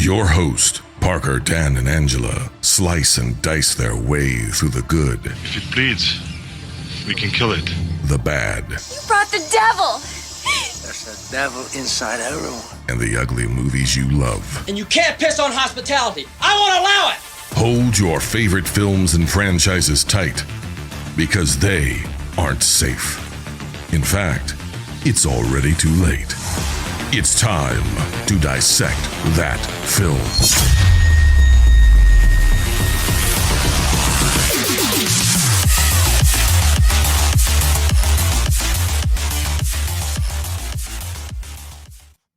Your host, Parker, Dan, and Angela slice and dice their way through the good. If it bleeds, we can kill it. The bad. You brought the devil! There's a devil inside everyone. And the ugly movies you love. And you can't piss on hospitality. I won't allow it! Hold your favorite films and franchises tight, because they aren't safe. In fact, it's already too late. It's time to dissect that film.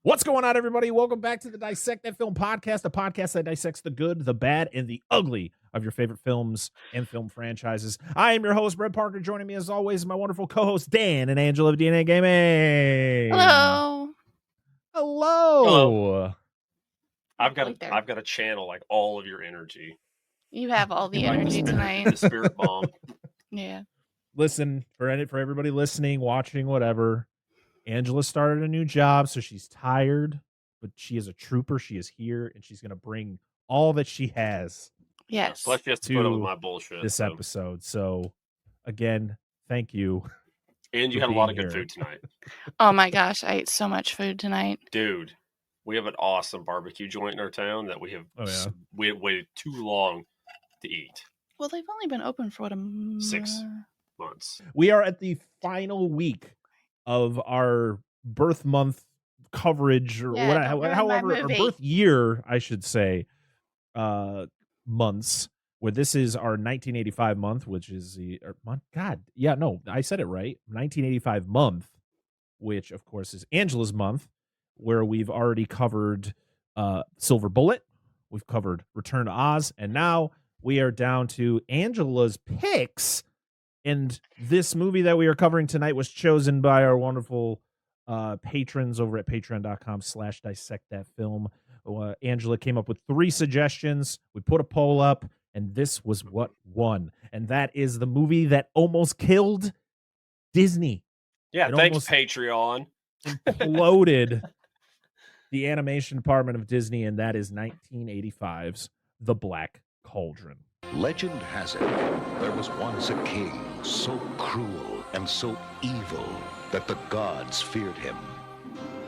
What's going on, everybody? Welcome back to the Dissect That Film podcast, a podcast that dissects the good, the bad, and the ugly of your favorite films and film franchises. I am your host, Brett Parker. Joining me, as always, is my wonderful co-hosts, Dan and Angela of DNA Gaming. Hello. Hello. I've got to channel like all of your energy. You have all the energy tonight. The spirit bomb. Yeah. Listen, for everybody listening, watching, whatever, Angela started a new job, so she's tired, but she is a trooper. She is here, and she's going to bring all that she has. Yes. Plus, she has to put up with my bullshit. This episode. So, again, thank you. And you had a lot of good food tonight. Oh my gosh, I ate so much food tonight. Dude, we have an awesome barbecue joint in our town that we have we have waited too long to eat. Well, they've only been open for 6 months. We are at the final week of our birth month coverage, or however, or birth year, I should say, months, where this is our 1985 month, which is the month. God, yeah, no, I said it right. 1985 month, which of course is Angela's month, where we've already covered Silver Bullet, we've covered Return to Oz, and now we are down to Angela's picks. And this movie that we are covering tonight was chosen by our wonderful patrons over at patreon.com/dissectthatfilm. Angela came up with 3 suggestions. We put a poll up, and this was what won. And that is the movie that almost killed Disney. Yeah, thanks, Patreon. Imploded the animation department of Disney, and that is 1985's The Black Cauldron. Legend has it, there was once a king so cruel and so evil that the gods feared him.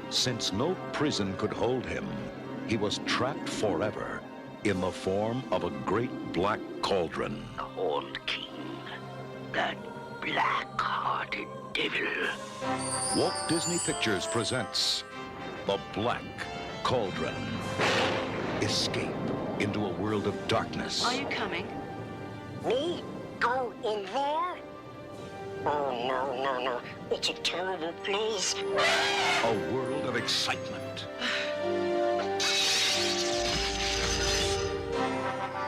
Since no prison could hold him, he was trapped forever in the form of a great black cauldron. The old king, that black-hearted devil. Walt Disney Pictures presents The Black Cauldron. Escape into a world of darkness. Are you coming? Me? Go in there? Oh, no. It's a terrible place. A world of excitement.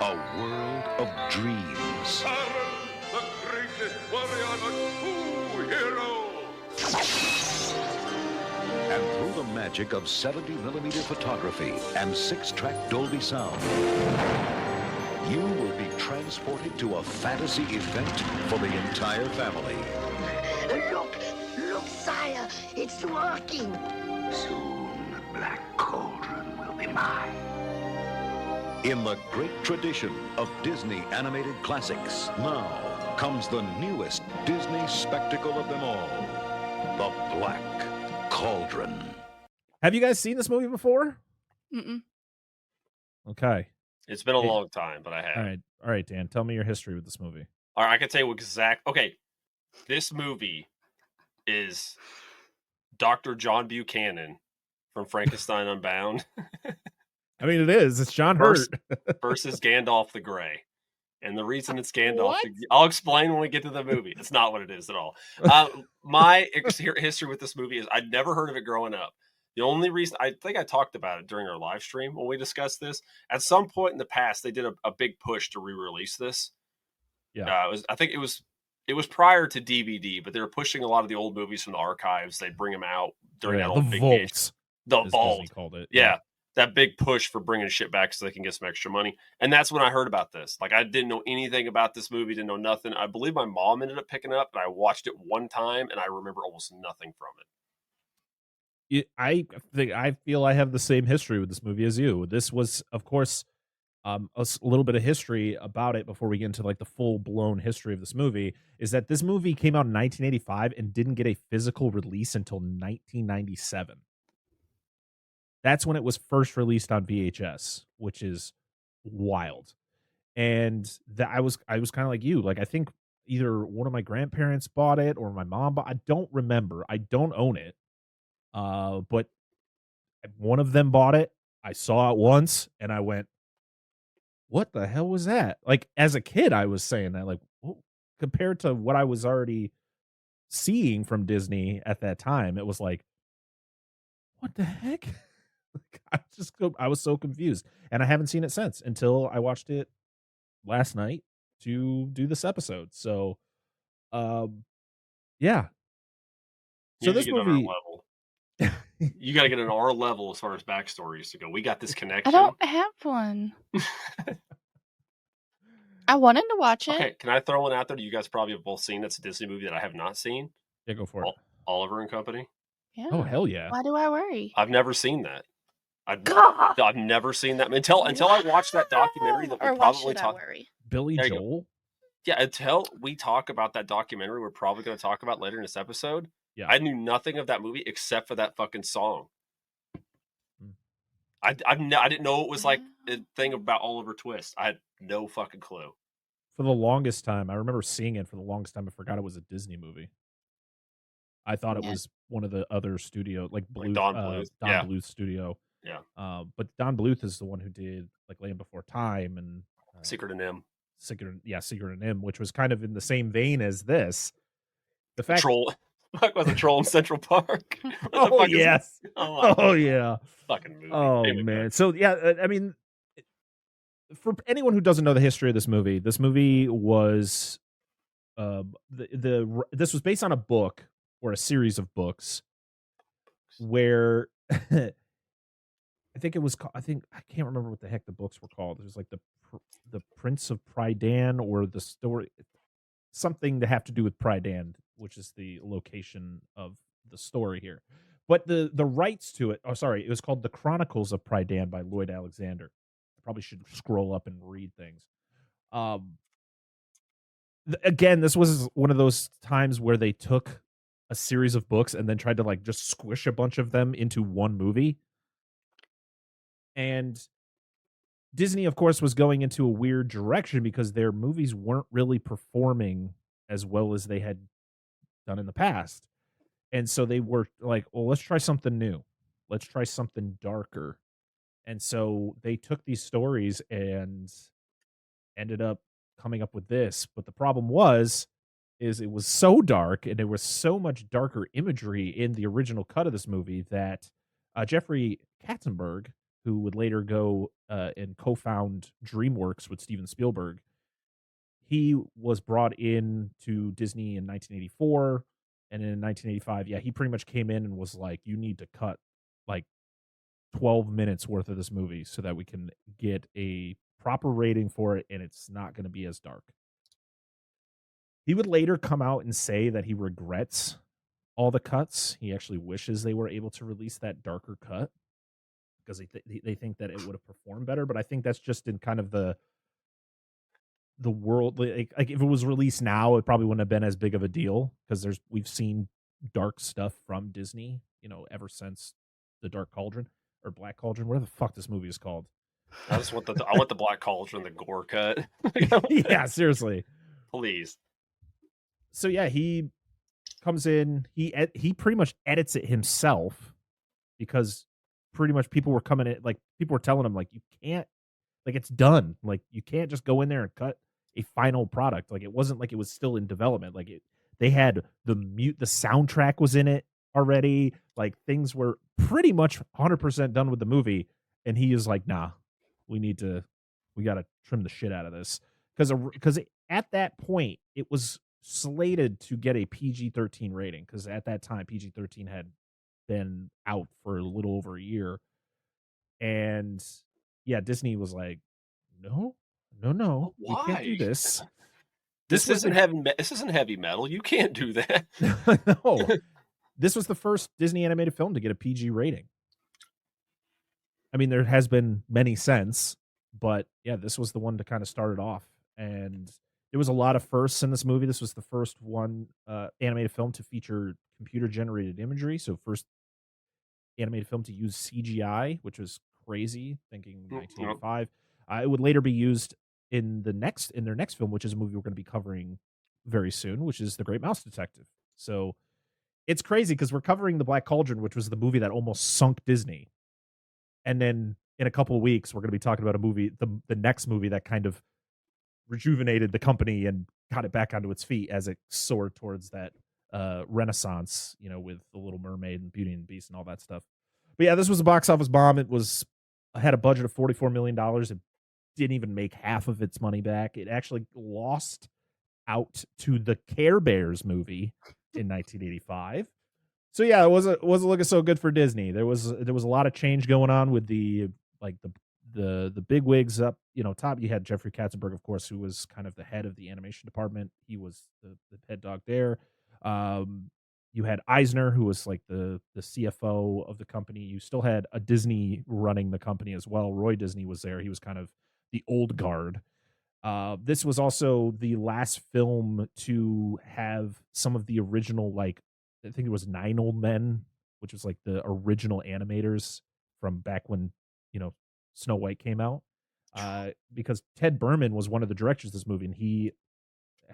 A world of dreams. Aaron, the greatest warrior, a true hero. And through the magic of 70mm photography and 6-track Dolby sound, you will be transported to a fantasy event for the entire family. Look, sire, it's working. Soon, the Black Cauldron will be mine. In the great tradition of Disney animated classics, now comes the newest Disney spectacle of them all, The Black Cauldron. Have you guys seen this movie before? Mm-mm. Okay. It's been a long time, but I have. All right, Dan, tell me your history with this movie. All right, I can tell you Okay, this movie is Dr. John Buchanan from Frankenstein Unbound. I mean, it is. It's John Hurt versus Gandalf the Grey. And the reason it's Gandalf, I'll explain when we get to the movie. It's not what it is at all. My history with this movie is I'd never heard of it growing up. The only reason, I think I talked about it during our live stream when we discussed this. At some point in the past, they did a big push to re-release this. Yeah, I think it was prior to DVD, but they were pushing a lot of the old movies from the archives. They'd bring them out during that old big vault. The vault called it. Yeah, that big push for bringing shit back so they can get some extra money. And that's when I heard about this. Like, I didn't know anything about this movie, didn't know nothing. I believe my mom ended up picking it up, and I watched it one time, and I remember almost nothing from it. I feel I have the same history with this movie as you. This was, of course, a little bit of history about it before we get into like the full blown history of this movie. Is that this movie came out in 1985 and didn't get a physical release until 1997. That's when it was first released on VHS, which is wild. And that I was kind of like you. Like I think either one of my grandparents bought it or my mom bought. I don't remember. I don't own it. But one of them bought it. I saw it once and I went, "What the hell was that?" Like as a kid, I was saying that like compared to what I was already seeing from Disney at that time, it was like, "What the heck?" I was so confused, and I haven't seen it since until I watched it last night to do this episode. So, yeah. So this movie, you got to get an R level as far as backstories to go. We got this connection. I don't have one. I wanted to watch it. Okay, can I throw one out there that you guys probably have both seen? That's a Disney movie that I have not seen. Yeah, go for it. Oliver and Company. Yeah. Oh hell yeah! Why do I worry? I've never seen that. I've never seen that until I watched that documentary that we'll probably talk. Billy Joel. Yeah, until we talk about that documentary, we're probably going to talk about later in this episode. Yeah, I knew nothing of that movie except for that fucking song. I didn't know it was like a thing about Oliver Twist. I had no fucking clue. For the longest time, I remember seeing it. For the longest time, I forgot it was a Disney movie. I thought it was one of the other studio, like Bluth, Don Bluth. Don Bluth studio. Yeah. But Don Bluth is the one who did like Land Before Time and Secret of Nim. Secret of Nim, which was kind of in the same vein as this. The fact Troll was a troll in Central Park. Oh yes. Oh yeah. Fucking movie. Oh man. So yeah, I mean, for anyone who doesn't know the history of this movie was this was based on a book or a series of books where I think I can't remember what the heck the books were called. It was like the Prince of Prydain or the story, something to have to do with Prydain, which is the location of the story here. But the rights to it, it was called The Chronicles of Prydain by Lloyd Alexander. I probably should scroll up and read things. Again, this was one of those times where they took a series of books and then tried to like just squish a bunch of them into one movie. And Disney, of course, was going into a weird direction because their movies weren't really performing as well as they had done in the past. And so they were like, well, let's try something new. Let's try something darker. And so they took these stories and ended up coming up with this. But the problem is it was so dark and there was so much darker imagery in the original cut of this movie that Jeffrey Katzenberg, who would later go and co-found DreamWorks with Steven Spielberg, he was brought in to Disney in 1984. And in 1985, he pretty much came in and was like, you need to cut like 12 minutes worth of this movie so that we can get a proper rating for it and it's not going to be as dark. He would later come out and say that he regrets all the cuts. He actually wishes they were able to release that darker cut because they think that it would have performed better. But I think that's just in kind of the world. Like if it was released now, it probably wouldn't have been as big of a deal because we've seen dark stuff from Disney, ever since the Dark Cauldron or Black Cauldron, whatever the fuck this movie is called. I want the Black Cauldron, the gore cut. Yeah, seriously. Please. So yeah, he comes in, he pretty much edits it himself because pretty much people were coming in, like people were telling him like, you can't, like it's done. Like you can't just go in there and cut a final product. Like it wasn't like it was still in development. Like they had the soundtrack was in it already. Like things were pretty much 100% done with the movie. And he is like, nah, we got to trim the shit out of this. Because at that point, it was slated to get a PG-13 rating. Because at that time, PG-13 had been out for a little over a year. And yeah, Disney was like, no, Why? we can't do this. This isn't heavy metal. You can't do that. No. this was the first Disney animated film to get a PG rating. I mean, there has been many since, but yeah, this was the one to kind of start it off. And there was a lot of firsts in this movie. This was the first one animated film to feature computer generated imagery. So first animated film to use CGI, which was crazy, thinking 1985. It would later be used in their next film, which is a movie we're going to be covering very soon, which is The Great Mouse Detective. So it's crazy because we're covering The Black Cauldron, which was the movie that almost sunk Disney. And then in a couple of weeks, we're going to be talking about a movie, the next movie that kind of rejuvenated the company and got it back onto its feet as it soared towards that renaissance, with The Little Mermaid and Beauty and the Beast and all that stuff. But yeah, this was a box office bomb. It had a budget of $44 million. It didn't even make half of its money back. It actually lost out to the Care Bears movie in 1985. So yeah, it wasn't looking so good for Disney. There was a lot of change going on with the big wigs up, top. You had Jeffrey Katzenberg, of course, who was kind of the head of the animation department. He was the head dog there. You had Eisner, who was like the CFO of the company. You still had a Disney running the company as well. Roy Disney was there. He was kind of the old guard. This was also the last film to have some of the original, I think it was 9 Old Men, which was like the original animators from back when, Snow White came out. Because Ted Berman was one of the directors of this movie, and he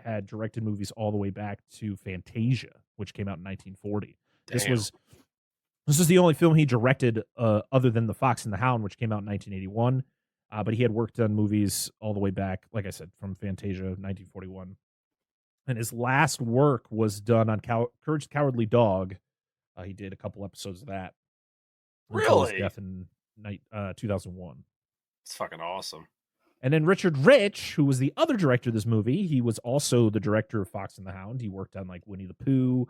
had directed movies all the way back to Fantasia, which came out in 1940. Damn. This was the only film he directed other than The Fox and the Hound, which came out in 1981. But he had worked on movies all the way back, like I said, from Fantasia, 1941. And his last work was done on Courage the Cowardly Dog. He did a couple episodes of that. Really? His death in 2001. It's fucking awesome. And then Richard Rich, who was the other director of this movie, he was also the director of Fox and the Hound. He worked on Winnie the Pooh.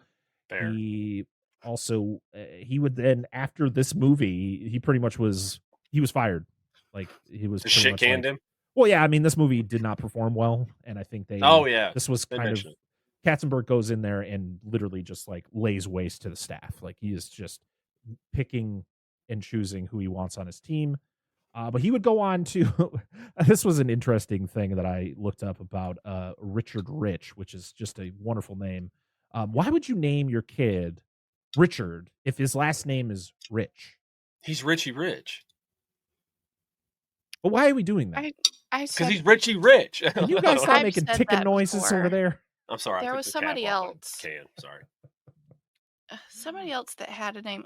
Fair. He also he would then, after this movie, he pretty much was fired. He was shit canned him. Well, yeah, I mean, this movie did not perform well, and I think this was kind of Katzenberg goes in there and literally just lays waste to the staff. He is just picking and choosing who he wants on his team. But he would go on to this was an interesting thing that I looked up about Richard Rich, which is just a wonderful name. Why would you name your kid Richard if his last name is Rich? He's Richie Rich. But why are we doing that? Because he's Richie Rich. Can you guys stop making ticking noises over there? I'm sorry. There was somebody else. Sorry. Somebody else that had a name.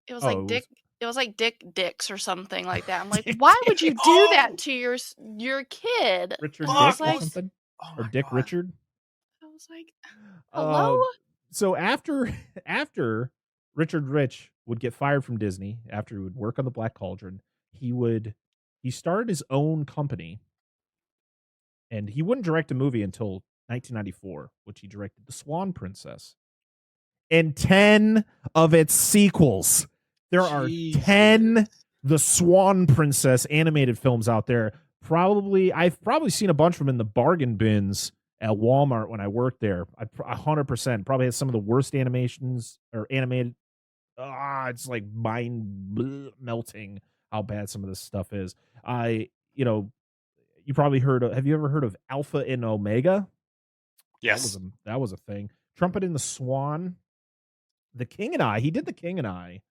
It was like Dick. It was like Dick Dix or something like that. I'm like, why would you do that to your kid? Richard Dick or something? Or Dick God. Richard? I was like, hello? So after Richard Rich would get fired from Disney, after he would work on The Black Cauldron, he started his own company, and he wouldn't direct a movie until 1994, which he directed The Swan Princess and 10 of its sequels. There are 10 The Swan Princess animated films out there. I've probably seen a bunch of them in the bargain bins at Walmart when I worked there. 100% probably has some of the worst animations or animated. It's like mind melting how bad some of this stuff is. You probably have you ever heard of Alpha and Omega? Yes. That was a thing. Trumpet and the Swan. The King and I. He did The King and I,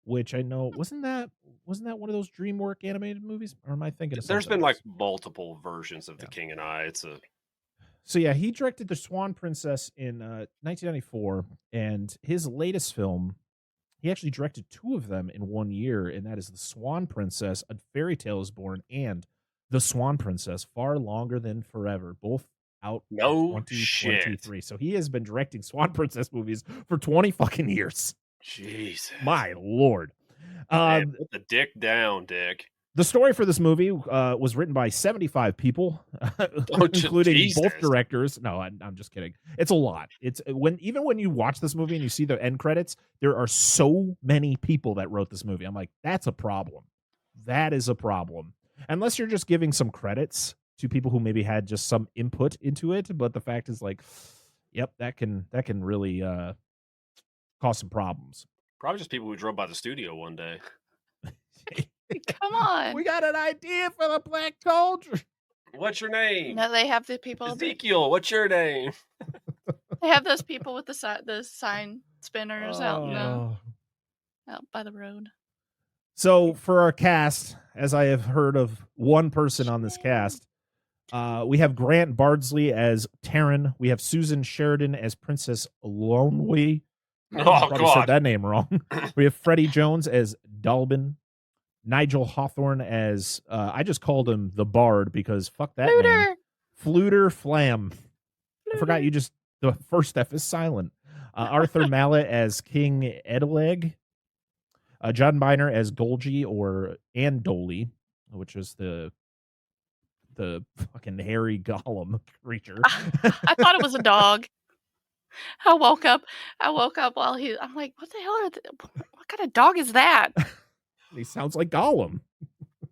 which I know wasn't that one of those DreamWorks animated movies? Or am I thinking of There's been multiple versions of The King and I. So yeah, he directed The Swan Princess in 1994, and his latest film, he actually directed 2 of them in 1 year, and that is The Swan Princess, A Fairy Tale is Born, and The Swan Princess, Far Longer Than Forever, both out in 2023. So he has been directing Swan Princess movies for 20 fucking years. Jesus. My Lord. Man, put the dick down, Dick. The story for this movie was written by 75 people, including both directors. No, I'm just kidding. It's a lot. It's even when you watch this movie and you see the end credits, there are so many people that wrote this movie. I'm like, that's a problem. That is a problem. Unless you're just giving some credits to people who maybe had just some input into it. But the fact is, Yep, that can really cause some problems. Probably just people who drove by the studio one day. Come on. We got an idea for the Black Cauldron. What's your name? No, they have the people. Ezekiel, what's your name? They have those people with the sign spinners out by the road. So for our cast, as I have heard of one person on this cast, we have Grant Bardsley as Taryn. We have Susan Sheridan as Princess Lonely. I probably said that name wrong. We have Freddie Jones as Dalbin. Nigel Hawthorne as I just called him the Bard because fuck that name. Fluter Flam. I forgot you just the first F is silent. Arthur Mallet as King Edeleg. John Biner as Golgi or Andoli, which is the fucking hairy golem creature. I thought it was a dog. I woke up while I'm like, what the hell what kind of dog is that? He sounds like Gollum.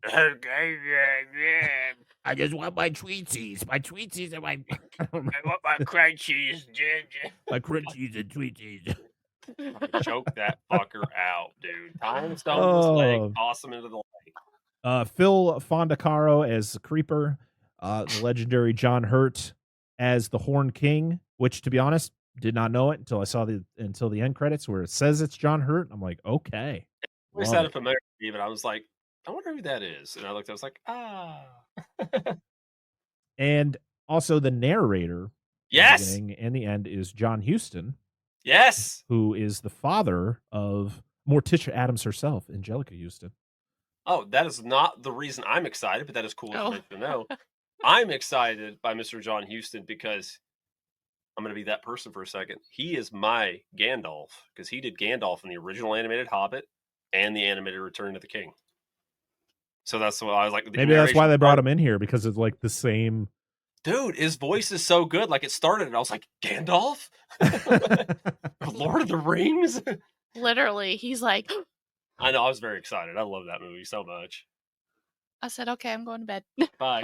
I just want my Tweetsies. My Tweetsies and my... I want my crunchies, Ginger. My crunchies and Tweetsies. Choke that fucker out, dude. Tie him stone his leg, toss him into the lake. Phil Fondacaro as the Creeper. The legendary John Hurt as the Horn King, which, to be honest, did not know it until I saw until the end credits where it says it's John Hurt. I'm like, okay. We sounded familiar to me, but I was like, I wonder who that is. And I looked, I was like, And also the narrator, yes, the beginning and the end, is John Huston. Yes, who is the father of Morticia Adams herself, Angelica Houston. Oh, that is not the reason I'm excited, but that is cool to know. I'm excited by Mr. John Huston because I'm going to be that person for a second. He is my Gandalf because he did Gandalf in the original animated Hobbit and the animated Return of the King. So that's what I was like. Maybe that's why they brought him in here because it's like the same. Dude, his voice is so good. Like it started and I was like, Gandalf? Lord of the Rings? Literally, he's like... I know, I was very excited. I love that movie so much. I said, okay, I'm going to bed. Bye.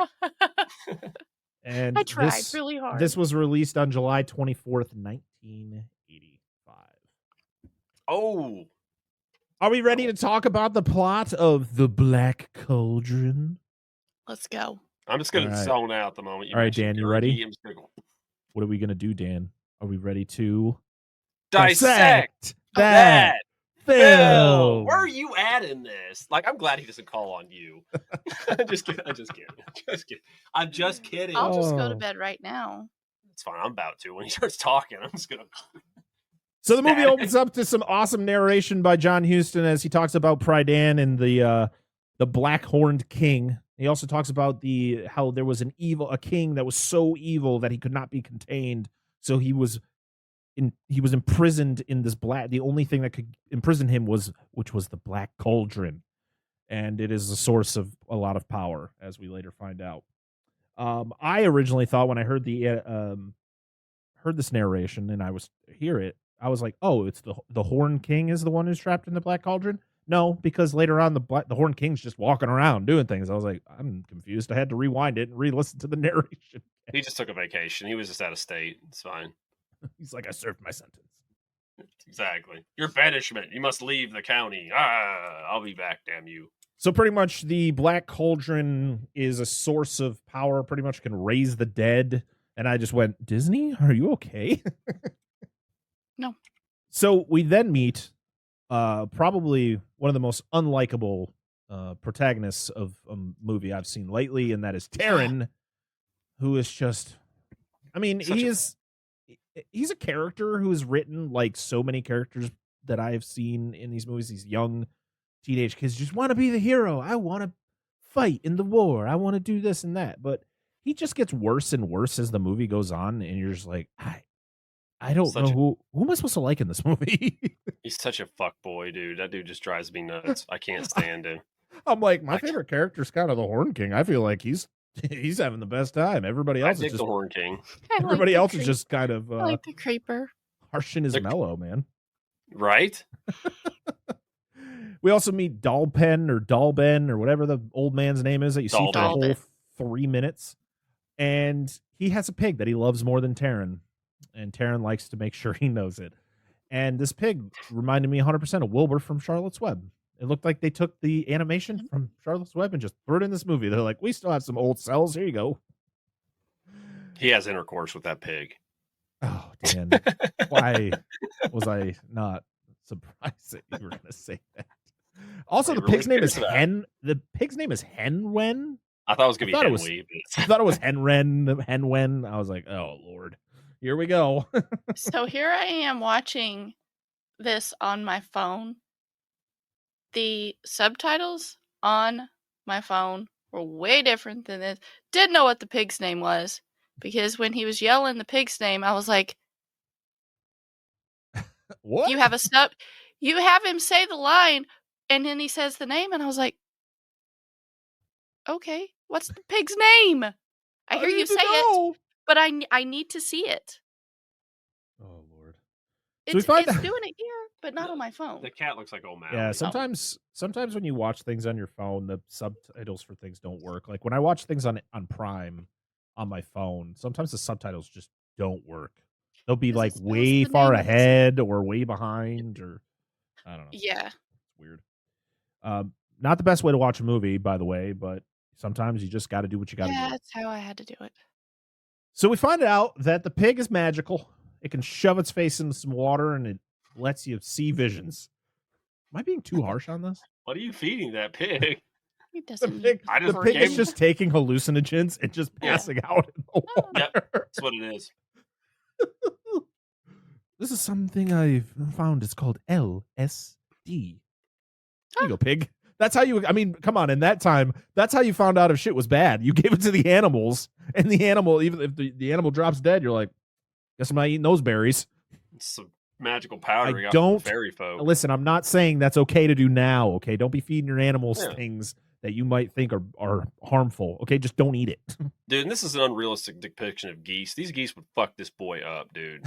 And I tried really hard. This was released on July 24th, 1985. Oh. Are we ready to talk about the plot of The Black Cauldron? Let's go. I'm just going to zone out the moment. All right, Dan, you ready? What are we going to do, Dan? Are we ready to dissect that film? Where are you at in this? Like, I'm glad he doesn't call on you. I'm just kidding. I'm just kidding. I'll just go to bed right now. It's fine. I'm about to. When he starts talking, I'm just going to... So the movie opens up to some awesome narration by John Huston as he talks about Prydain and the black-horned king. He also talks about how there was a king that was so evil that he could not be contained. So he was imprisoned in this the only thing that could imprison him was the Black Cauldron. And it is a source of a lot of power, as we later find out. I originally thought when I heard heard this narration and I was like, oh, it's the Horn King is the one who's trapped in the Black Cauldron. No, because later on the Horn King's just walking around doing things. I was like, I'm confused. I had to rewind it and re-listen to the narration. He just took a vacation. He was just out of state. It's fine. He's like, I served my sentence. Exactly. Your banishment. You must leave the county. I'll be back, damn you. So pretty much the Black Cauldron is a source of power, pretty much can raise the dead. And I just went, Disney, are you okay? No. So we then meet probably one of the most unlikable protagonists of a movie I've seen lately, and that is Taryn, who is just, I mean, he's a character who is written like so many characters that I've seen in these movies. These young teenage kids just want to be the hero. I want to fight in the war. I want to do this and that. But he just gets worse and worse as the movie goes on, and you're just like, I don't know who am I supposed to like in this movie? He's such a fuck boy, dude. That dude just drives me nuts. I can't stand him. I'm like, my favorite character is kind of the Horn King. I feel like he's having the best time. Everybody else is just the Horn King. Everybody else is just kind of I like the Creeper. Harsh in his mellow, man. Right? We also meet Dalpen or Dalben or whatever the old man's name is that you see for the whole 3 minutes. And he has a pig that he loves more than Taryn. and Taryn likes to make sure he knows it. And this pig reminded me 100% of Wilbur from Charlotte's Web. It looked like they took the animation from Charlotte's Web and just threw it in this movie. They're like, we still have some old cells. Here you go. He has intercourse with that pig. Oh, Dan. Why was I not surprised that you were going to say that? Also, the pig's name is Hen. The pig's name is Henwen. I thought it was going to be Henwee. I thought it was Henwen. I was like, oh, Lord. Here we go. So here I am watching this on my phone. The subtitles on my phone were way different than this. Didn't know what the pig's name was, because when he was yelling the pig's name, I was like, what? You have him say the line, and then he says the name, and I was like, okay, what's the pig's name? I hear you say it, but I need to see it. Oh, Lord. It's doing it here, but not on my phone. The cat looks like old man. Yeah, sometimes when you watch things on your phone, the subtitles for things don't work. Like when I watch things on Prime on my phone, sometimes the subtitles just don't work. They'll be like way far ahead or way behind, or I don't know. Yeah. It's weird. Not the best way to watch a movie, by the way, but sometimes you just got to do what you got to do. Yeah, that's how I had to do it. So we find out that the pig is magical. It can shove its face into some water, and it lets you see visions. Am I being too harsh on this? What are you feeding that pig? It doesn't. The pig is just taking hallucinogens and just passing out in the water. Yep, that's what it is. This is something I've found. It's called LSD. Here you go, pig. That's how you, I mean, come on. In that time, that's how you found out if shit was bad. You gave it to the animals, and the animal, even if the animal drops dead, you're like, guess I'm not eating those berries. It's some magical powder. I don't, fairy folk. Listen, I'm not saying that's okay to do now, okay? Don't be feeding your animals things that you might think are harmful, okay? Just don't eat it. Dude, and this is an unrealistic depiction of geese. These geese would fuck this boy up, dude.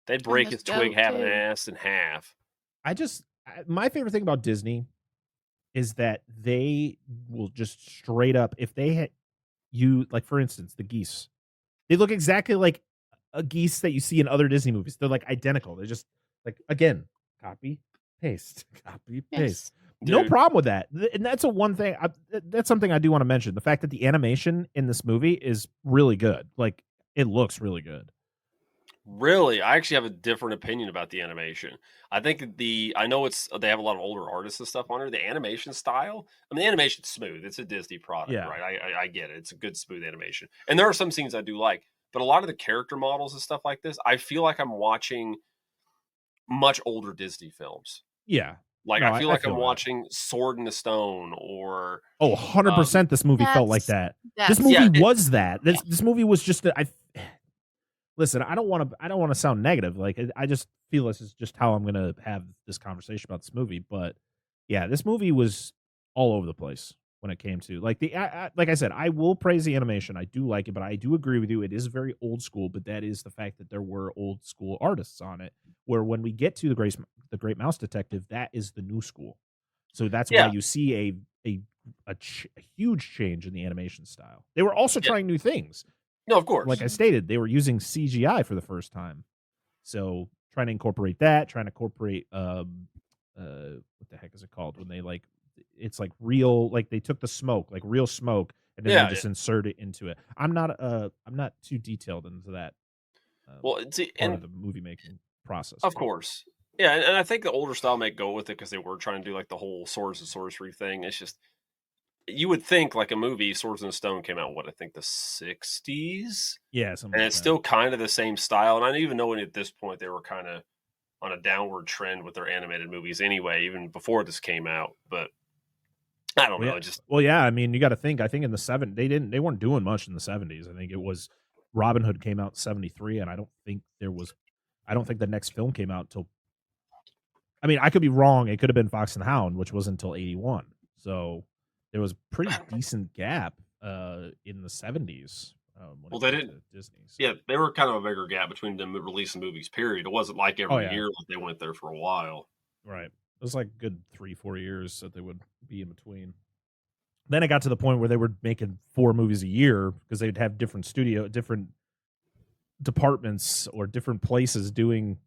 They'd break his twig having ass in half. My favorite thing about Disney is that they will just straight up, if they had you, like for instance, the geese, they look exactly like a geese that you see in other Disney movies. They're like identical. They're just like, again, copy, paste, copy, paste. Dude. No problem with that. And that's that's something I do want to mention. The fact that the animation in this movie is really good. Like, it looks really good. Really? I actually have a different opinion about the animation. I think I know they have a lot of older artists and stuff on it. The animation style, I mean, the animation's smooth. It's a Disney product, right? I get it. It's a good, smooth animation. And there are some scenes I do like, but a lot of the character models and stuff like this, I feel like I'm watching much older Disney films. Yeah. Like, I feel like I'm watching Sword in the Stone or... 100% this movie felt like that. This movie was that. This movie was just... Listen, I don't want to sound negative. Like, I just feel this is just how I'm going to have this conversation about this movie. But yeah, this movie was all over the place when it came to like like I said, I will praise the animation. I do like it, but I do agree with you. It is very old school, but that is the fact that there were old school artists on it. Where when we get to the Great Mouse Detective, that is the new school. So that's why you see a huge change in the animation style. They were also trying new things. No, of course. Like I stated, they were using CGI for the first time. So trying to incorporate that, trying to incorporate what the heck is it called? When they like it's like real, like they took the smoke, like real smoke, and then they just insert it into it. I'm not too detailed into that. Well, part of the movie making process. Of course. Yeah, and I think the older style may go with it because they were trying to do like the whole swords and sorcery thing. It's just you would think like a movie, Swords and Stone came out, I think the 60s? Yeah. And it's still kind of the same style. And I don't even know when at this point they were kind of on a downward trend with their animated movies anyway, even before this came out. But I don't know. I mean, you got to think, I think in the 70s, they weren't doing much in the 70s. I think it was Robin Hood came out in 73, and I don't think the next film came out until, I mean, I could be wrong. It could have been Fox and the Hound, which wasn't until 81. So there was a pretty decent gap in the 70s. Well, they didn't. Disney, so. Yeah, they were kind of a bigger gap between them releasing movies, period. It wasn't like every year like they went there for a while. Right. It was like a good 3-4 years that they would be in between. Then it got to the point where they were making 4 movies a year because they'd have different departments or different places doing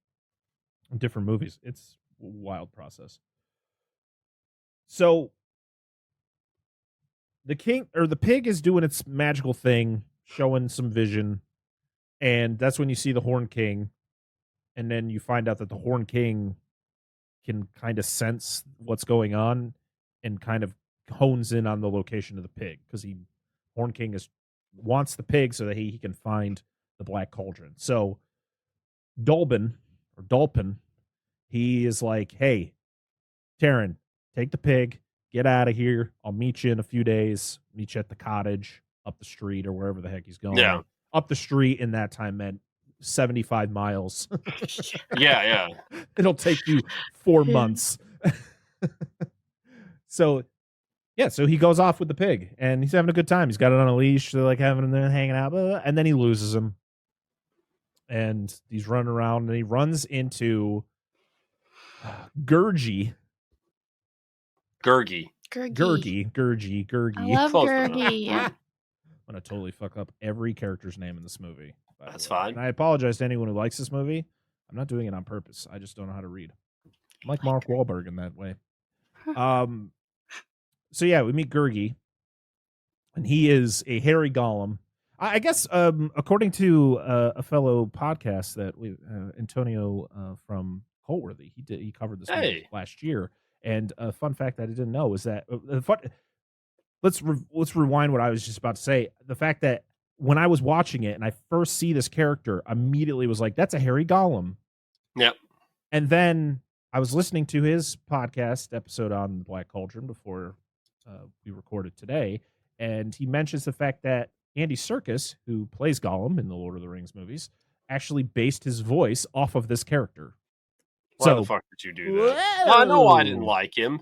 different movies. It's a wild process. So the pig is doing its magical thing, showing some vision, and that's when you see the Horn King, and then you find out that the Horn King can kind of sense what's going on and kind of hones in on the location of the pig, because Horn King wants the pig so that he can find the Black Cauldron. So Dolphin, he is like, hey, Taryn, take the pig, get out of here. I'll meet you in a few days. Meet you at the cottage up the street or wherever the heck he's going. Yeah. Up the street in that time meant 75 miles. Yeah. It'll take you 4 months. So he goes off with the pig and he's having a good time. He's got it on a leash. They're like having him there hanging out, and then he loses him. And he's running around and he runs into Gurgi. Gurgi. Gurgi. I love Close Gurgi. enough. I'm gonna totally fuck up every character's name in this movie. That's fine. And I apologize to anyone who likes this movie. I'm not doing it on purpose. I just don't know how to read. I'm like Mark Wahlberg in that way. So yeah, we meet Gurgi, and he is a hairy golem. I guess according to a fellow podcast that Antonio from Coltworthy, he covered this movie last year. And a fun fact that I didn't know is that let's rewind what I was just about to say. The fact that when I was watching it and I first see this character, immediately was like, that's a hairy golem. Yep. And then I was listening to his podcast episode on the Black Cauldron before we recorded today, and he mentions the fact that Andy Serkis, who plays Gollum in the Lord of the Rings movies, actually based his voice off of this character. Why the fuck did you do that? Well, I know I didn't like him.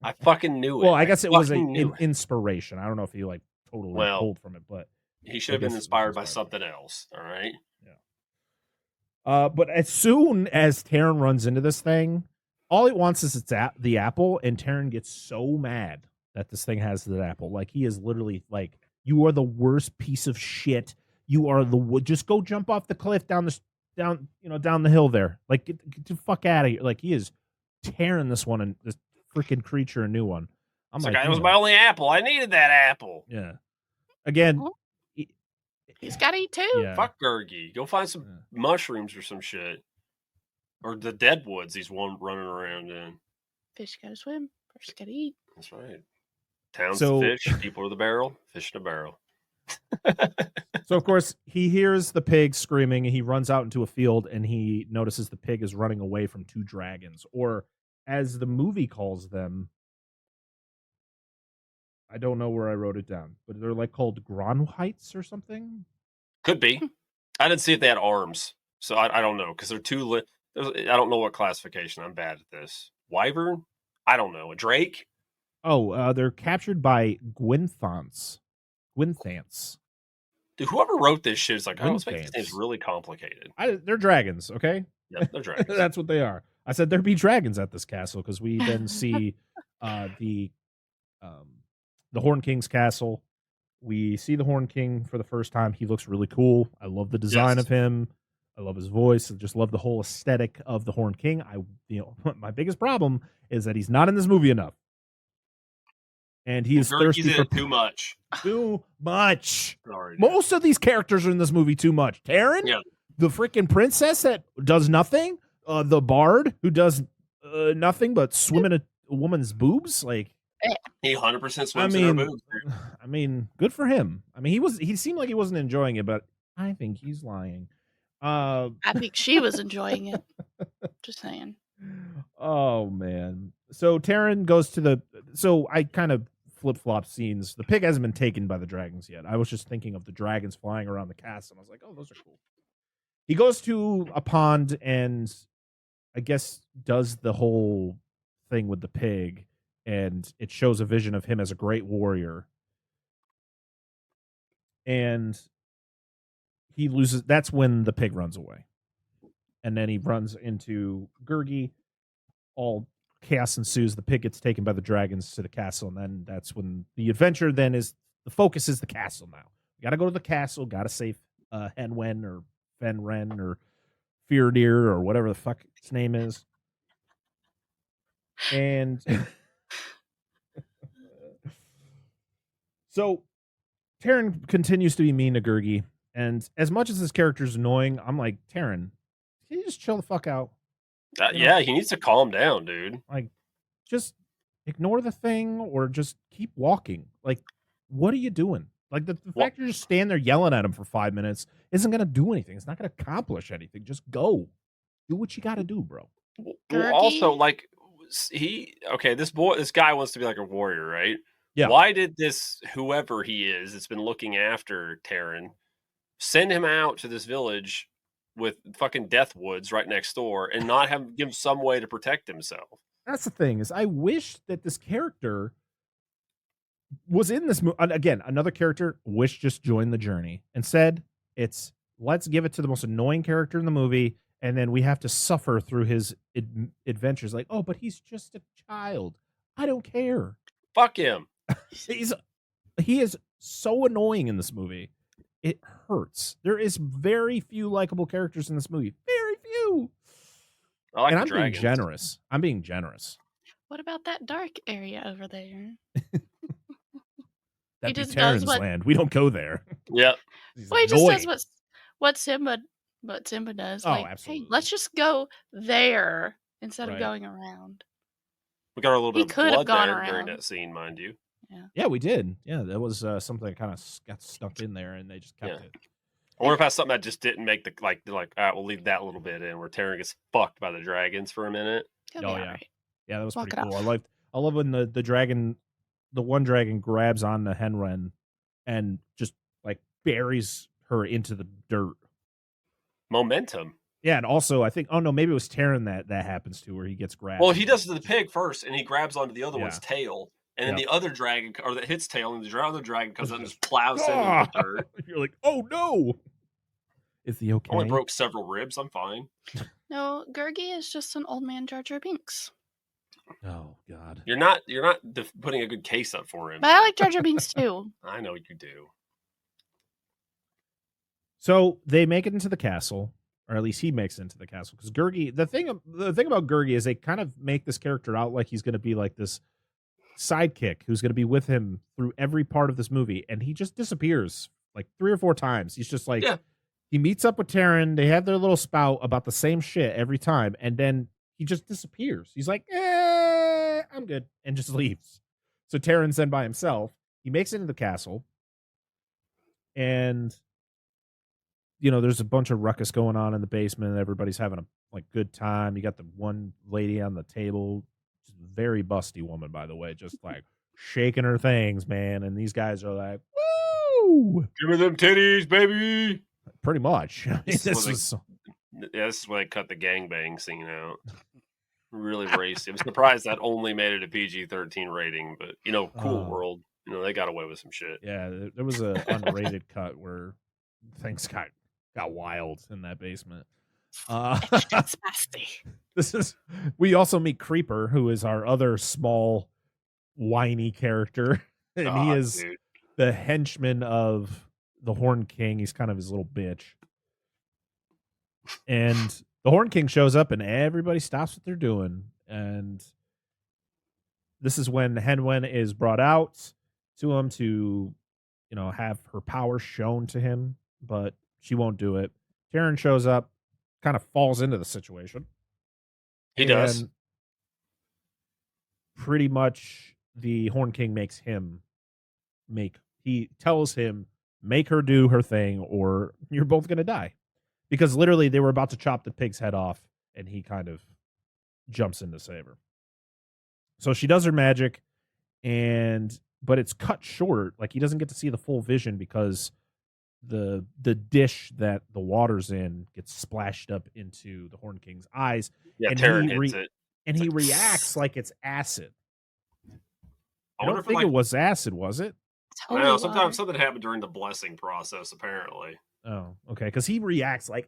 I fucking knew it. Well, I guess it was an inspiration. I don't know if he totally pulled from it, but he should have been inspired by something else. All right. Yeah. But as soon as Taryn runs into this thing, all he wants is the apple, and Taryn gets so mad that this thing has the apple. Like, he is literally like, you are the worst piece of shit. You are just go jump off the cliff down the hill there. Like, get the fuck out of here. Like, he is tearing this freaking creature a new one. I'm like, that was my only apple. I needed that apple. Yeah. Again, he's got to eat too. Yeah. Fuck Gurgi. Go find some mushrooms or some shit. Or the dead woods he's running around in. Fish got to swim. Fish got to eat. That's right. Town's the fish. People are the barrel. Fish in a barrel. So, of course, he hears the pig screaming, and he runs out into a field, and he notices the pig is running away from 2 dragons, or as the movie calls them, I don't know where I wrote it down, but they're called Gronhites or something? Could be. I didn't see if they had arms, so I don't know, because they're too I don't know what classification. I'm bad at this. Wyvern? I don't know. A drake? Oh, they're captured by Gwynthance. Dude, whoever wrote this shit is like, let's make these names really complicated. They're dragons, okay? Yeah, they're dragons. That's what they are. I said there be dragons at this castle, because we then see the Horn King's castle. We see the Horn King for the first time. He looks really cool. I love the design of him. I love his voice. I just love the whole aesthetic of the Horn King. My biggest problem is that he's not in this movie enough. And he is thirsty for too much. Too much. Most of these characters are in this movie too much. Taryn, the freaking princess that does nothing, the bard who does nothing but swim in a woman's boobs. Like, he 100% swims in her boobs. I mean, good for him. I mean, he seemed like he wasn't enjoying it, but I think he's lying. I think she was enjoying it. Just saying. Oh man. So Taryn goes to so I kind of flip-flop scenes. The pig hasn't been taken by the dragons yet. I was just thinking of the dragons flying around the castle, and I was like, oh, those are cool. He goes to a pond and I guess does the whole thing with the pig, and it shows a vision of him as a great warrior. And he loses. That's when the pig runs away. And then he runs into Gurgi. All chaos ensues. The pig gets taken by the dragons to the castle. And then that's when the adventure then is, the focus is the castle now. We got to go to the castle. Got to save Henwen or Fenren or Feardeer or whatever the fuck its name is. And so Taryn continues to be mean to Gurgi. And as much as this character's annoying, I'm like, Taryn, can you just chill the fuck out? Yeah, he needs to calm down, dude. Like, just ignore the thing or just keep walking. Like, what are you doing? Like, the fact you're just standing there yelling at him for 5 minutes isn't going to do anything. It's not going to accomplish anything. Just go. Do what you got to do, bro. Well, also, like, this guy wants to be like a warrior, right? Yeah. Why did whoever he is that's been looking after Taryn, send him out to this village with fucking death woods right next door and not give him some way to protect himself? That's the thing, is I wish that this character was in this movie. Again, another character, wish just joined the journey. Instead, it's let's give it to the most annoying character in the movie, and then we have to suffer through his adventures. Like, oh, but he's just a child. I don't care. Fuck him. He is so annoying in this movie. It hurts. There is very few likable characters in this movie. Very few. And I'm being generous. I'm being generous. What about that dark area over there? That'd be Taryn's land. We don't go there. Yep. Well, he just does what Simba does. Oh, like, absolutely. hey, let's just go there instead of going around. We got a little bit of blood there during around. that scene, mind you. Yeah, we did. Yeah, that was something that kind of got stuck in there, and they just kept it. I wonder if that's something that just didn't make all right, we'll leave that little bit in where Taryn gets fucked by the dragons for a minute. He'll be all right. Yeah, that was Walk pretty it cool. I love when the one dragon grabs on the Henren and just like buries her into the dirt. Momentum. Yeah, and also I think maybe it was Taryn that happens to where he gets grabbed. Well, he does to the pig first, and he grabs onto the other one's tail. And then Yep. the other dragon, or that hits tail, and the other dragon comes out and just plows him into the dirt. You're like, oh no! Is he okay? I only broke several ribs. I'm fine. No, Gurgi is just an old man Jar Jar Binks. Oh God! You're not putting a good case up for him. But I like Jar Jar Binks too. I know you do. So they make it into the castle, or at least he makes it into the castle, because Gurgi. The thing about Gurgi is they kind of make this character out like he's going to be like this sidekick who's going to be with him through every part of this movie, and he just disappears like 3 or 4 times. He's just like, he meets up with Taryn, they have their little spout about the same shit every time, and then he just disappears. He's like, I'm good, and just leaves. So Taryn's then by himself. He makes it into the castle, and there's a bunch of ruckus going on in the basement, and everybody's having a good time. You got the one lady on the table, very busty woman, by the way, just like shaking her things, man. And these guys are like, woo! Give me them titties, baby! Pretty much. This is where they cut the gangbang scene out. Really racy. I'm surprised that only made it a PG-13 rating, but, cool world. They got away with some shit. Yeah, there was an unrated cut where things got wild in that basement. It's nasty. We also meet Creeper, who is our other small whiny character, and he is the henchman of the Horn King. He's kind of his little bitch, and the Horn King shows up and everybody stops what they're doing, and this is when Henwen is brought out to him to have her power shown to him, but she won't do it. Taryn shows up, kind of falls into the situation. He does. Pretty much the Horn King he tells him, make her do her thing or you're both going to die. Because literally they were about to chop the pig's head off and he kind of jumps in to save her. So she does her magic but it's cut short. Like he doesn't get to see the full vision because the dish that the water's in gets splashed up into the Horn King's eyes. Yeah, and Taryn hits it. And he reacts like it's acid. I don't think it was acid, was it? I know, sometimes something happened during the blessing process, apparently. Oh, okay. Because he reacts like,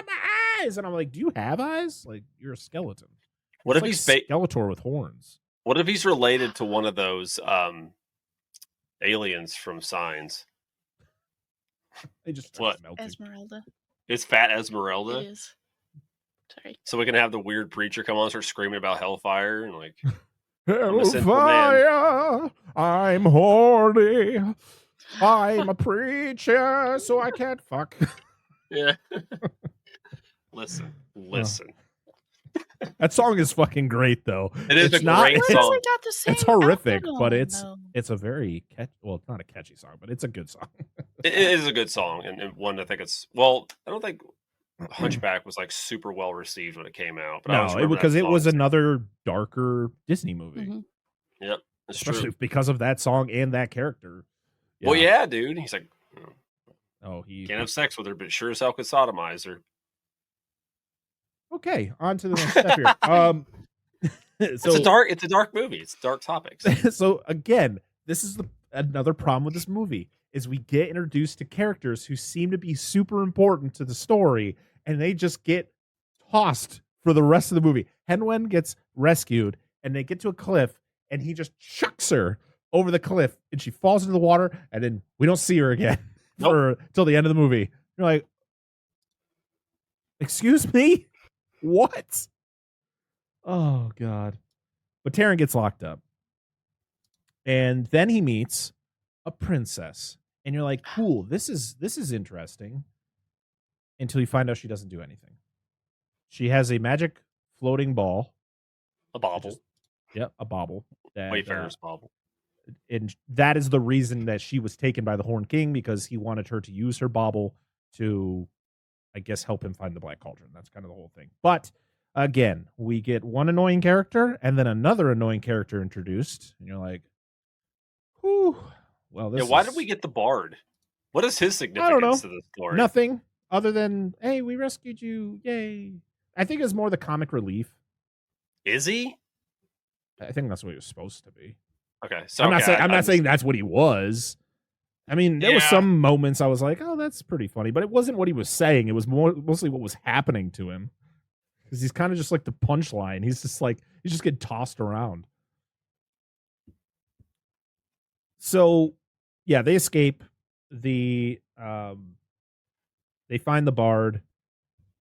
my eyes! And I'm like, do you have eyes? Like, you're a skeleton. What if like he's Skeletor with horns? What if he's related to one of those aliens from Signs? They just What? melting. Esmeralda. It's Fat Esmeralda. It is. Sorry. So we can have the weird preacher come on and start screaming about hellfire and like, I'm a sinful man. Hellfire, I'm horny. I'm a preacher, so I can't fuck. Yeah. Listen. That song is fucking great, though. It is it's a great song. It's horrific, but it's a very well, it's not a catchy song, but it's a good song. It is a good song, and one I think it's I don't think Hunchback was like super well received when it came out. But No, because it was another darker Disney movie. Mm-hmm. Yep, that's especially true. because of that song and that character. Yeah. Well, yeah, dude. He's like, he can't have sex with her, but sure as hell could sodomize her. Okay, on to the next step here. It's a dark movie. It's dark topics. So again, this is another problem with this movie is we get introduced to characters who seem to be super important to the story, and they just get tossed for the rest of the movie. Henwen gets rescued, and they get to a cliff, and he just chucks her over the cliff, and she falls into the water, and then we don't see her again till the end of the movie. You're like, excuse me? What? Oh, God. But Taron gets locked up. And then he meets a princess. And you're like, cool, this is interesting. Until you find out she doesn't do anything. She has a magic floating ball. A bauble. A bauble. Wayfarer's bauble. And that is the reason that she was taken by the Horn King, because he wanted her to use her bauble to, I guess, help him find the Black Cauldron. That's kind of the whole thing. But again, we get one annoying character and then another annoying character introduced. And you're like, whew. Well, why did we get the bard? What is his significance to this story? Nothing other than, hey, we rescued you. Yay. I think it's more the comic relief. Is he? I think that's what he was supposed to be. Okay. So I'm not saying that's what he was. I mean, there were some moments I was like, oh, that's pretty funny. But it wasn't what he was saying. It was mostly what was happening to him. Because he's kind of just like the punchline. He's just getting tossed around. So, yeah, they escape. They find the bard,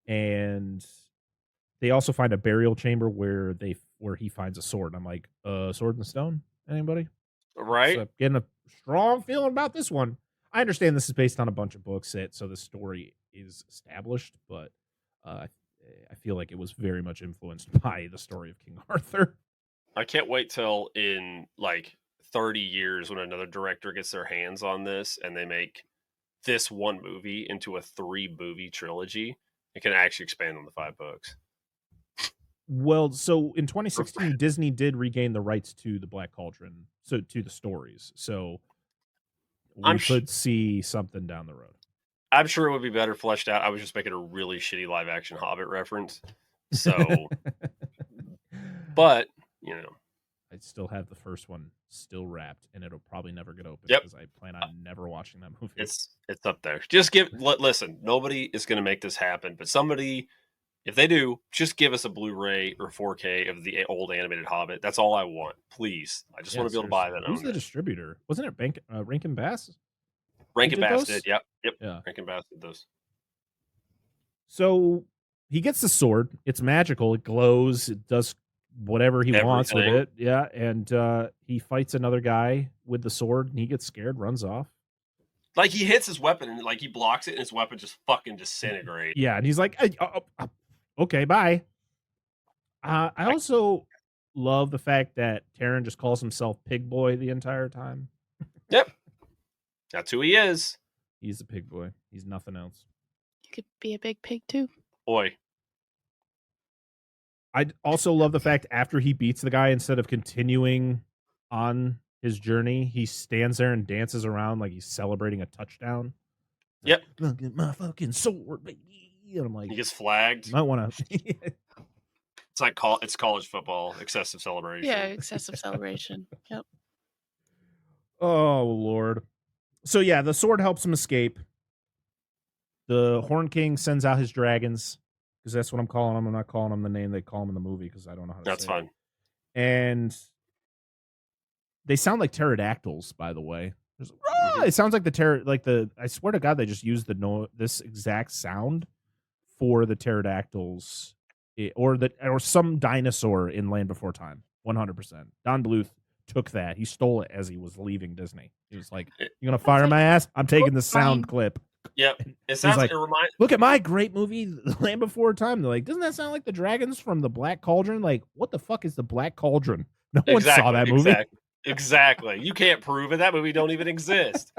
and they also find a burial chamber where he finds a sword. And I'm like, sword in the stone? Anybody? Right. So getting a strong feeling about this one. I understand this is based on a bunch of books, so the story is established, but I feel like it was very much influenced by the story of King Arthur. I can't wait till in like 30 years when another director gets their hands on this and they make this one movie into a 3-movie trilogy. It can actually expand on the 5 books. Well, so in 2016, Disney did regain the rights to the Black Cauldron, so to the stories. So we could see something down the road. I'm sure it would be better fleshed out. I was just making a really shitty live action Hobbit reference. So, but I still have the first one still wrapped, and it'll probably never get open because I plan on never watching that movie. It's up there. Just listen. Nobody is going to make this happen, but somebody, if they do, just give us a Blu-ray or 4K of the old animated Hobbit. That's all I want, please. I just want to be able to buy that. Who's the distributor? Wasn't it Rankin Bass? Rankin Bass did. Yep. Yeah. Rankin Bass did those. So he gets the sword. It's magical. It glows. It does whatever he wants with it. Yeah. And he fights another guy with the sword, and he gets scared, runs off. Like he hits his weapon, and like he blocks it, and his weapon just fucking disintegrates. Yeah, and he's like, okay, bye. I also love the fact that Taron just calls himself Pig Boy the entire time. Yep. That's who he is. He's a pig boy. He's nothing else. You could be a big pig too. Boy. I also love the fact after he beats the guy, instead of continuing on his journey, he stands there and dances around like he's celebrating a touchdown. Yep. Look at my fucking sword, baby. And I'm like, he gets flagged. Might want to. It's like it's college football, excessive celebration. Yeah, excessive celebration. Yep. Oh, Lord. So, yeah, the sword helps him escape. The Horn King sends out his dragons, because that's what I'm calling them. I'm not calling them the name they call them in the movie, because I don't know how to That's say fine. it. And they sound like pterodactyls, by the way. It sounds like the terror, like I swear to God, they just used this exact sound for the pterodactyls, or some dinosaur in Land Before Time. 100%. Don Bluth took that. He stole it as he was leaving Disney. He was like, "You gonna fire my ass? I'm taking the sound clip." Yep. It He's sounds like, it reminds. "Look at my great movie, Land Before Time." They're like, "Doesn't that sound like the dragons from the Black Cauldron?" Like, what the fuck is the Black Cauldron? No one saw that movie. Exactly. You can't prove it. That movie don't even exist.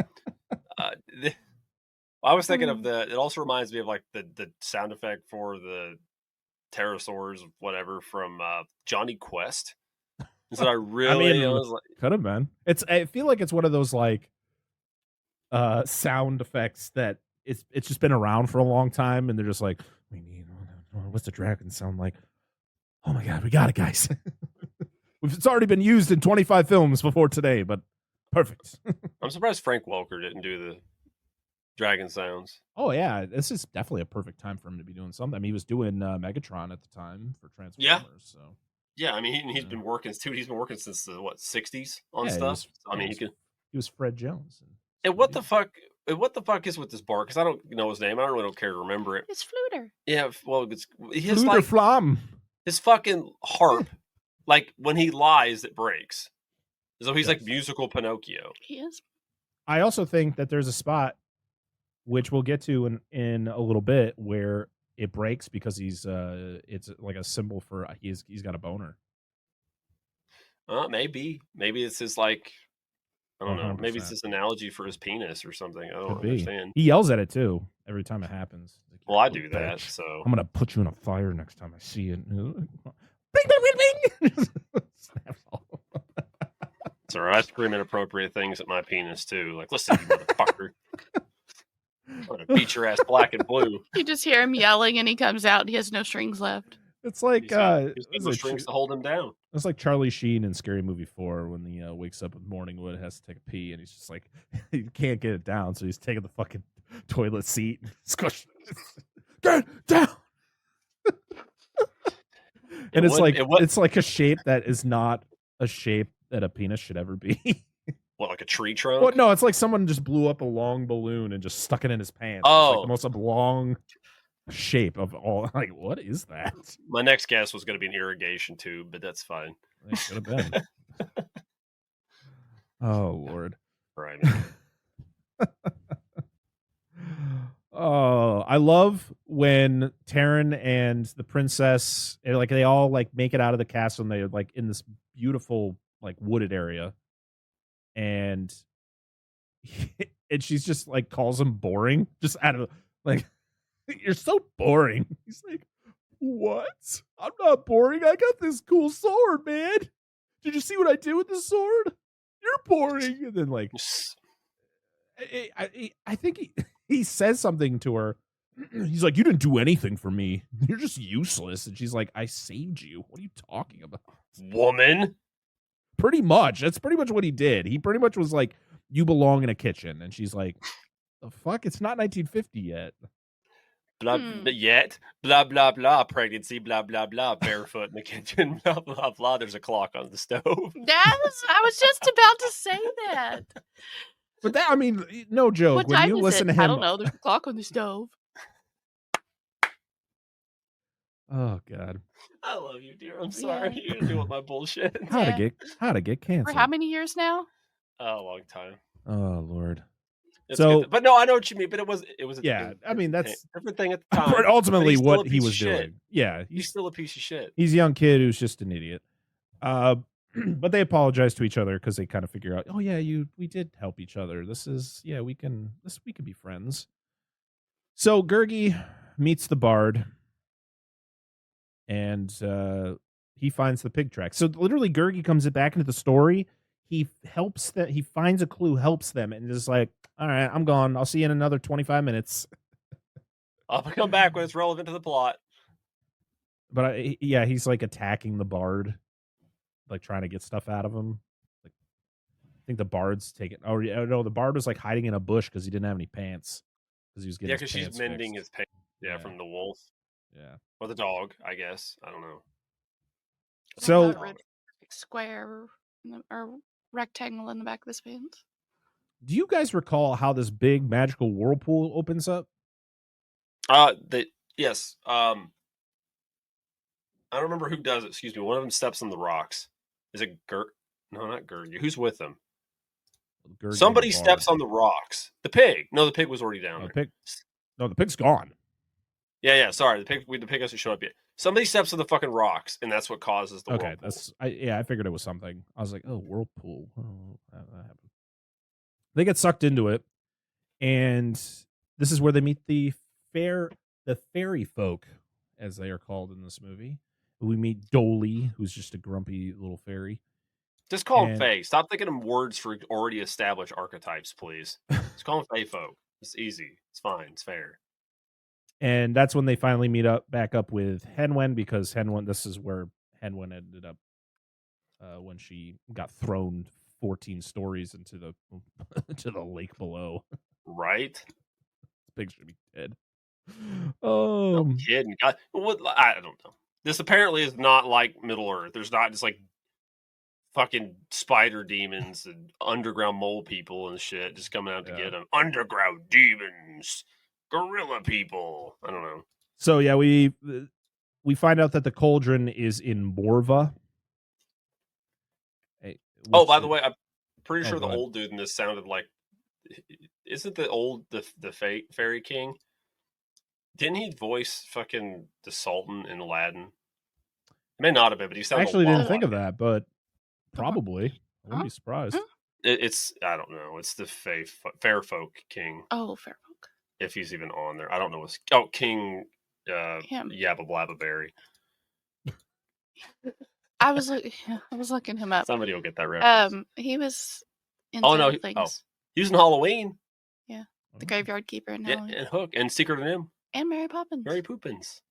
I was thinking of it also reminds me of like the sound effect for the pterosaurs, whatever, from Johnny Quest. So I was like, could have been. I feel like it's one of those like sound effects that it's just been around for a long time, and they're just like, we need what's the dragon sound like? Oh my God, we got it, guys. It's already been used in 25 films before today, but perfect. I'm surprised Frank Welker didn't do the dragon sounds. Oh yeah, this is definitely a perfect time for him to be doing something. I mean, he was doing Megatron at the time for Transformers. So yeah, I mean, he's been working too. He's been working since the 60s on stuff. He was Fred Jones. And what the fuck? What the fuck is with this bar? Because I don't know his name. I really don't care to remember it. It's Fluter. Yeah, well, his Fluter Flam. His fucking harp, like when he lies, it breaks. So he's like musical Pinocchio. He is. I also think that there's a spot, which we'll get to in a little bit, where it breaks because it's like a symbol for he's got a boner. Maybe it's his like. I don't know. 100%. Maybe it's this analogy for his penis or something. I don't understand. He yells at it too every time it happens. Like, well, I do that, so I'm gonna put you in a fire next time I see it. Bing, bing, bing, bing. It's all right. I scream inappropriate things at my penis too. Like, listen, you motherfucker. I'm gonna beat your ass black and blue. You just hear him yelling, and he comes out. And he has no strings left. It's like he's got no strings to hold him down. It's like Charlie Sheen in Scary Movie 4 when he wakes up with Morningwood, has to take a pee, and he's just like he can't get it down, so he's taking the fucking toilet seat, squish, get down. And it's like a shape that is not a shape that a penis should ever be. What, like a tree trunk? Well, no, it's like someone just blew up a long balloon and just stuck it in his pants. Oh, it's like the most oblong shape of all. Like, what is that? My next guess was going to be an irrigation tube, but that's fine. It should have been. Oh Lord. Right. Oh, I love when Taryn and the princess, like, they all like make it out of the castle, and they're like in this beautiful like wooded area, and she's just like calls him boring, just out of like, you're so boring. He's like, what? I'm not boring. I got this cool sword, man. Did you see what I did with the sword? You're boring. And then like, I think he says something to her. He's like, you didn't do anything for me. You're just useless. And she's like, I saved you. What are you talking about? Woman. Pretty much. That's pretty much what he did. He pretty much was like, you belong in a kitchen. And she's like, the fuck? It's not 1950 yet. Blah, yet. Blah, blah, blah. Pregnancy. Blah, blah, blah. Barefoot in the kitchen. Blah, blah, blah. There's a clock on the stove. I was just about to say that. But that, I mean, no joke. What when time you is listen it? to him, I don't know. There's a clock on the stove. Oh God. I love you, dear. I'm sorry. You're gonna do with my bullshit. How to get canceled. For how many years now? A long time. Oh Lord. It's so good. But no, I know what you mean. But it was I mean, that's different thing at the time. Ultimately, what he was doing. Shit. Yeah, he's still a piece of shit. He's a young kid who's just an idiot. But they apologize to each other because they kind of figure out, oh yeah, we did help each other. We can be friends. So Gurgi meets the bard, and he finds the pig track. So literally, Gurgi comes back into the story. He helps them. He finds a clue, helps them, and is like, all right, I'm gone. I'll see you in another 25 minutes. I'll come back when it's relevant to the plot. But he's like attacking the bard, like trying to get stuff out of him. Like, I think the bard's taking. Oh no, the bard was like hiding in a bush because he didn't have any pants. Because he was getting. Yeah, because she's mending his pants. Yeah, from the wolf. Yeah, or the dog. I guess I don't know. So square or rectangle in the back of his pants. Do you guys recall how this big magical whirlpool opens up? Yes. I don't remember who does it. Excuse me. One of them steps on the rocks. Is it Gert? No, not Gertie. Who's with them? Somebody steps on the rocks. The pig. No, the pig was already down there. The pig's gone. Yeah. Sorry, the pig hasn't shown up yet. Somebody steps on the fucking rocks, and that's what causes the whirlpool. I figured it was something. I was like, oh, whirlpool. Oh, that happened. They get sucked into it, and this is where they meet the fairy folk, as they are called in this movie. We meet Dolly, who's just a grumpy little fairy. Just call them Fae. Stop thinking of words for already established archetypes, please. Just call them Fae folk. It's easy. It's fine. It's fair. And that's when they finally meet back up with Henwen, because this is where Henwen ended up when she got thrown 14 stories into the to the lake below. Right? This pig should be dead. No kidding. God, I don't know. This apparently is not like Middle Earth. There's not just like fucking spider demons and underground mole people and shit just coming out to get them. Underground demons, gorilla people. I don't know. So yeah, we find out that the cauldron is in Morva. Oh, by the way, I'm pretty sure the old dude in this sounded like. Isn't the fairy king? Didn't he voice fucking the Sultan in Aladdin? It may not have been, but he sounded. I actually didn't think of that, but probably. I wouldn't be surprised. It's I don't know. It's the fair folk king. Oh, fair folk. If he's even on there, I don't know. King Yabba Blabba Berry. I was looking him up. Somebody will get that reference. He was in things. He was in Halloween. Yeah, the Graveyard Keeper in Halloween. And Hook and Secret of Nim. And Mary Poppins. Mary Poppins.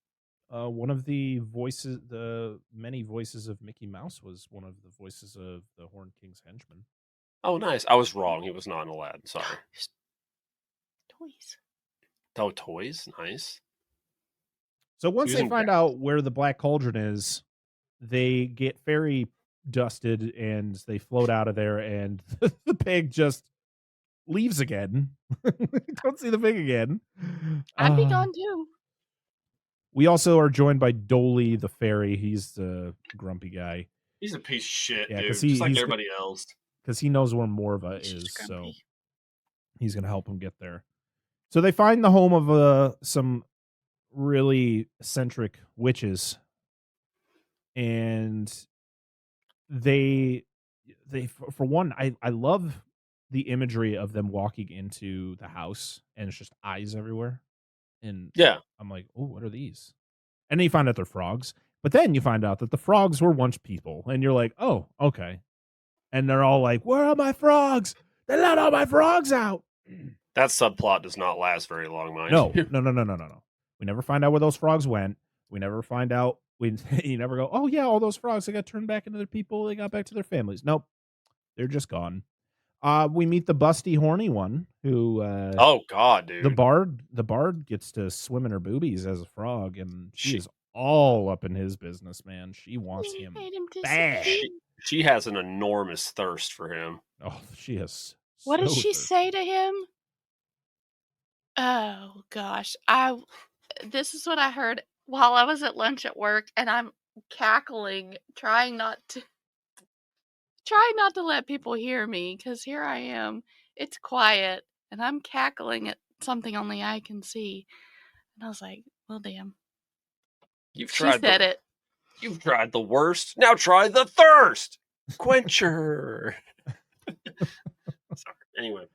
One of the voices, the many voices of Mickey Mouse, was one of the voices of the Horned King's henchman. Oh, nice. I was wrong. He was not in Aladdin. Sorry. Toys. Oh, toys. Nice. So once they find out where the Black Cauldron is, they get fairy dusted and they float out of there, and the pig just leaves again. Don't see the pig again. I'd be gone too. We also are joined by Dolly the fairy. He's the grumpy guy. He's a piece of shit, dude. Just like everybody else. Because he knows where Morva is, so he's going to help him get there. So they find the home of some really eccentric witches, and they for one, I love the imagery of them walking into the house, and it's just eyes everywhere. And I'm like, oh, what are these? And then you find out they're frogs. But then you find out that the frogs were once people. And you're like, oh, okay. And they're all like, where are my frogs? They let all my frogs out. That subplot does not last very long, mind you. No. We never find out where those frogs went. We never find out. You never go, oh, yeah, all those frogs, they got turned back into their people. They got back to their families. Nope. They're just gone. We meet the busty, horny one who. Oh God, dude! The bard gets to swim in her boobies as a frog, and she is all up in his business, man. She wants him bad. She has an enormous thirst for him. Oh, she has. What did she say to him? Oh gosh, This is what I heard while I was at lunch at work, and I'm cackling, trying not to let people hear me, because here I am. It's quiet, and I'm cackling at something only I can see. And I was like, well, damn. You've tried the worst. Now try the thirst. Quencher. Sorry. Anyway.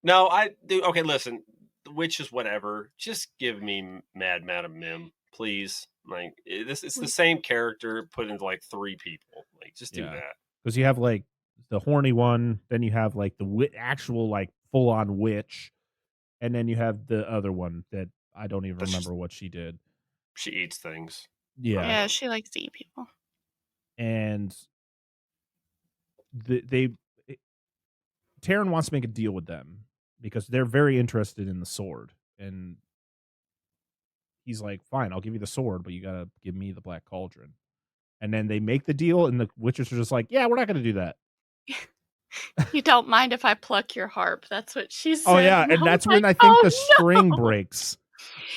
No, I do. Okay, listen. The witches, whatever. Just give me Mad Madam Mim, please. Like, it's the same character put into like 3 people. Like, just do that. Because you have like the horny one, then you have like the actual like full on witch, and then you have the other one that I don't even remember what she did. She eats things. Yeah, she likes to eat people. And Taran wants to make a deal with them because they're very interested in the sword, and he's like, "Fine, I'll give you the sword, but you gotta give me the Black Cauldron." And then they make the deal, and the witches are just like, "Yeah, we're not going to do that." You don't mind if I pluck your harp. That's what she said. Oh yeah, and I was that's when I like, think "Oh, the string no." breaks,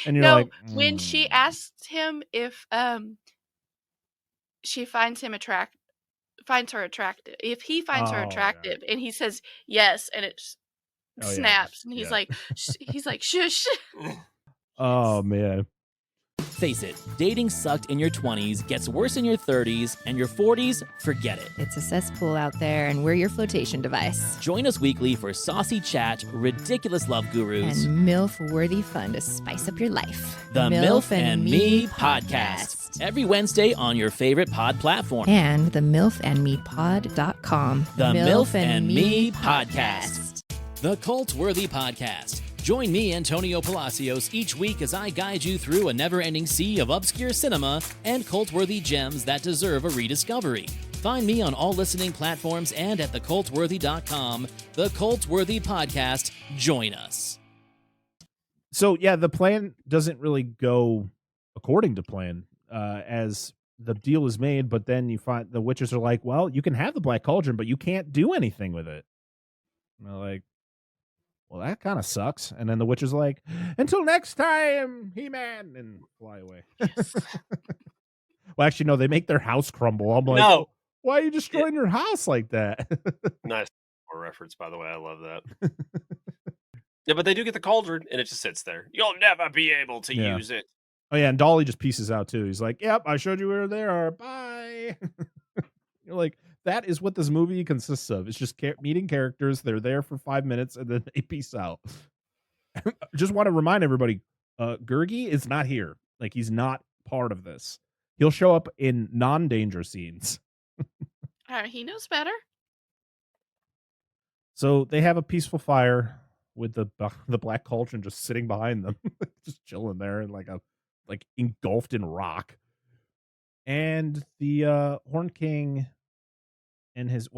and you're No, like, when she asked him if she finds him finds her attractive, if he finds her oh yeah, attractive, and he says yes, and it oh yeah, snaps, and he's yeah. like shush. Oh man. Face it, dating sucked in your 20s, gets worse in your 30s, and your 40s, forget it. It's a cesspool out there, and we're your flotation device. Join us weekly for saucy chat, ridiculous love gurus, And MILF-worthy fun to spice up your life. the MILF and Me podcast. Every Wednesday on your favorite pod platform. And the MILFandMePod.com. The MILF and Me podcast. The Cult-Worthy Podcast. Join me, Antonio Palacios, each week as I guide you through a never-ending sea of obscure cinema and cult-worthy gems that deserve a rediscovery. Find me on all listening platforms and at thecultworthy.com. The Cult-Worthy Podcast. Join us. So yeah, the plan doesn't really go according to plan, as the deal is made, but then you find the witches are like, well, you can have the Black Cauldron, but you can't do anything with it. And they're like, well, that kind of sucks. And then the witch is like, until next time, He-Man, and fly away. Well, actually, no, they make their house crumble. I'm like, No. why are you destroying your house like that? Nice reference, by the way. I love that. Yeah, but they do get the cauldron, and it just sits there. You'll never be able to Yeah. use it. Oh, yeah, and Dolly just pieces out, too. He's like, yep, I showed you where they are. Bye. You're like, that is what this movie consists of. It's just meeting characters. They're there for 5 minutes, and then they peace out. Just want to remind everybody, Gurgi is not here. Like, he's not part of this. He'll show up in non-danger scenes. He knows better. So they have a peaceful fire with the Black Cauldron just sitting behind them, just chilling there and like engulfed in rock. And the Horn King and just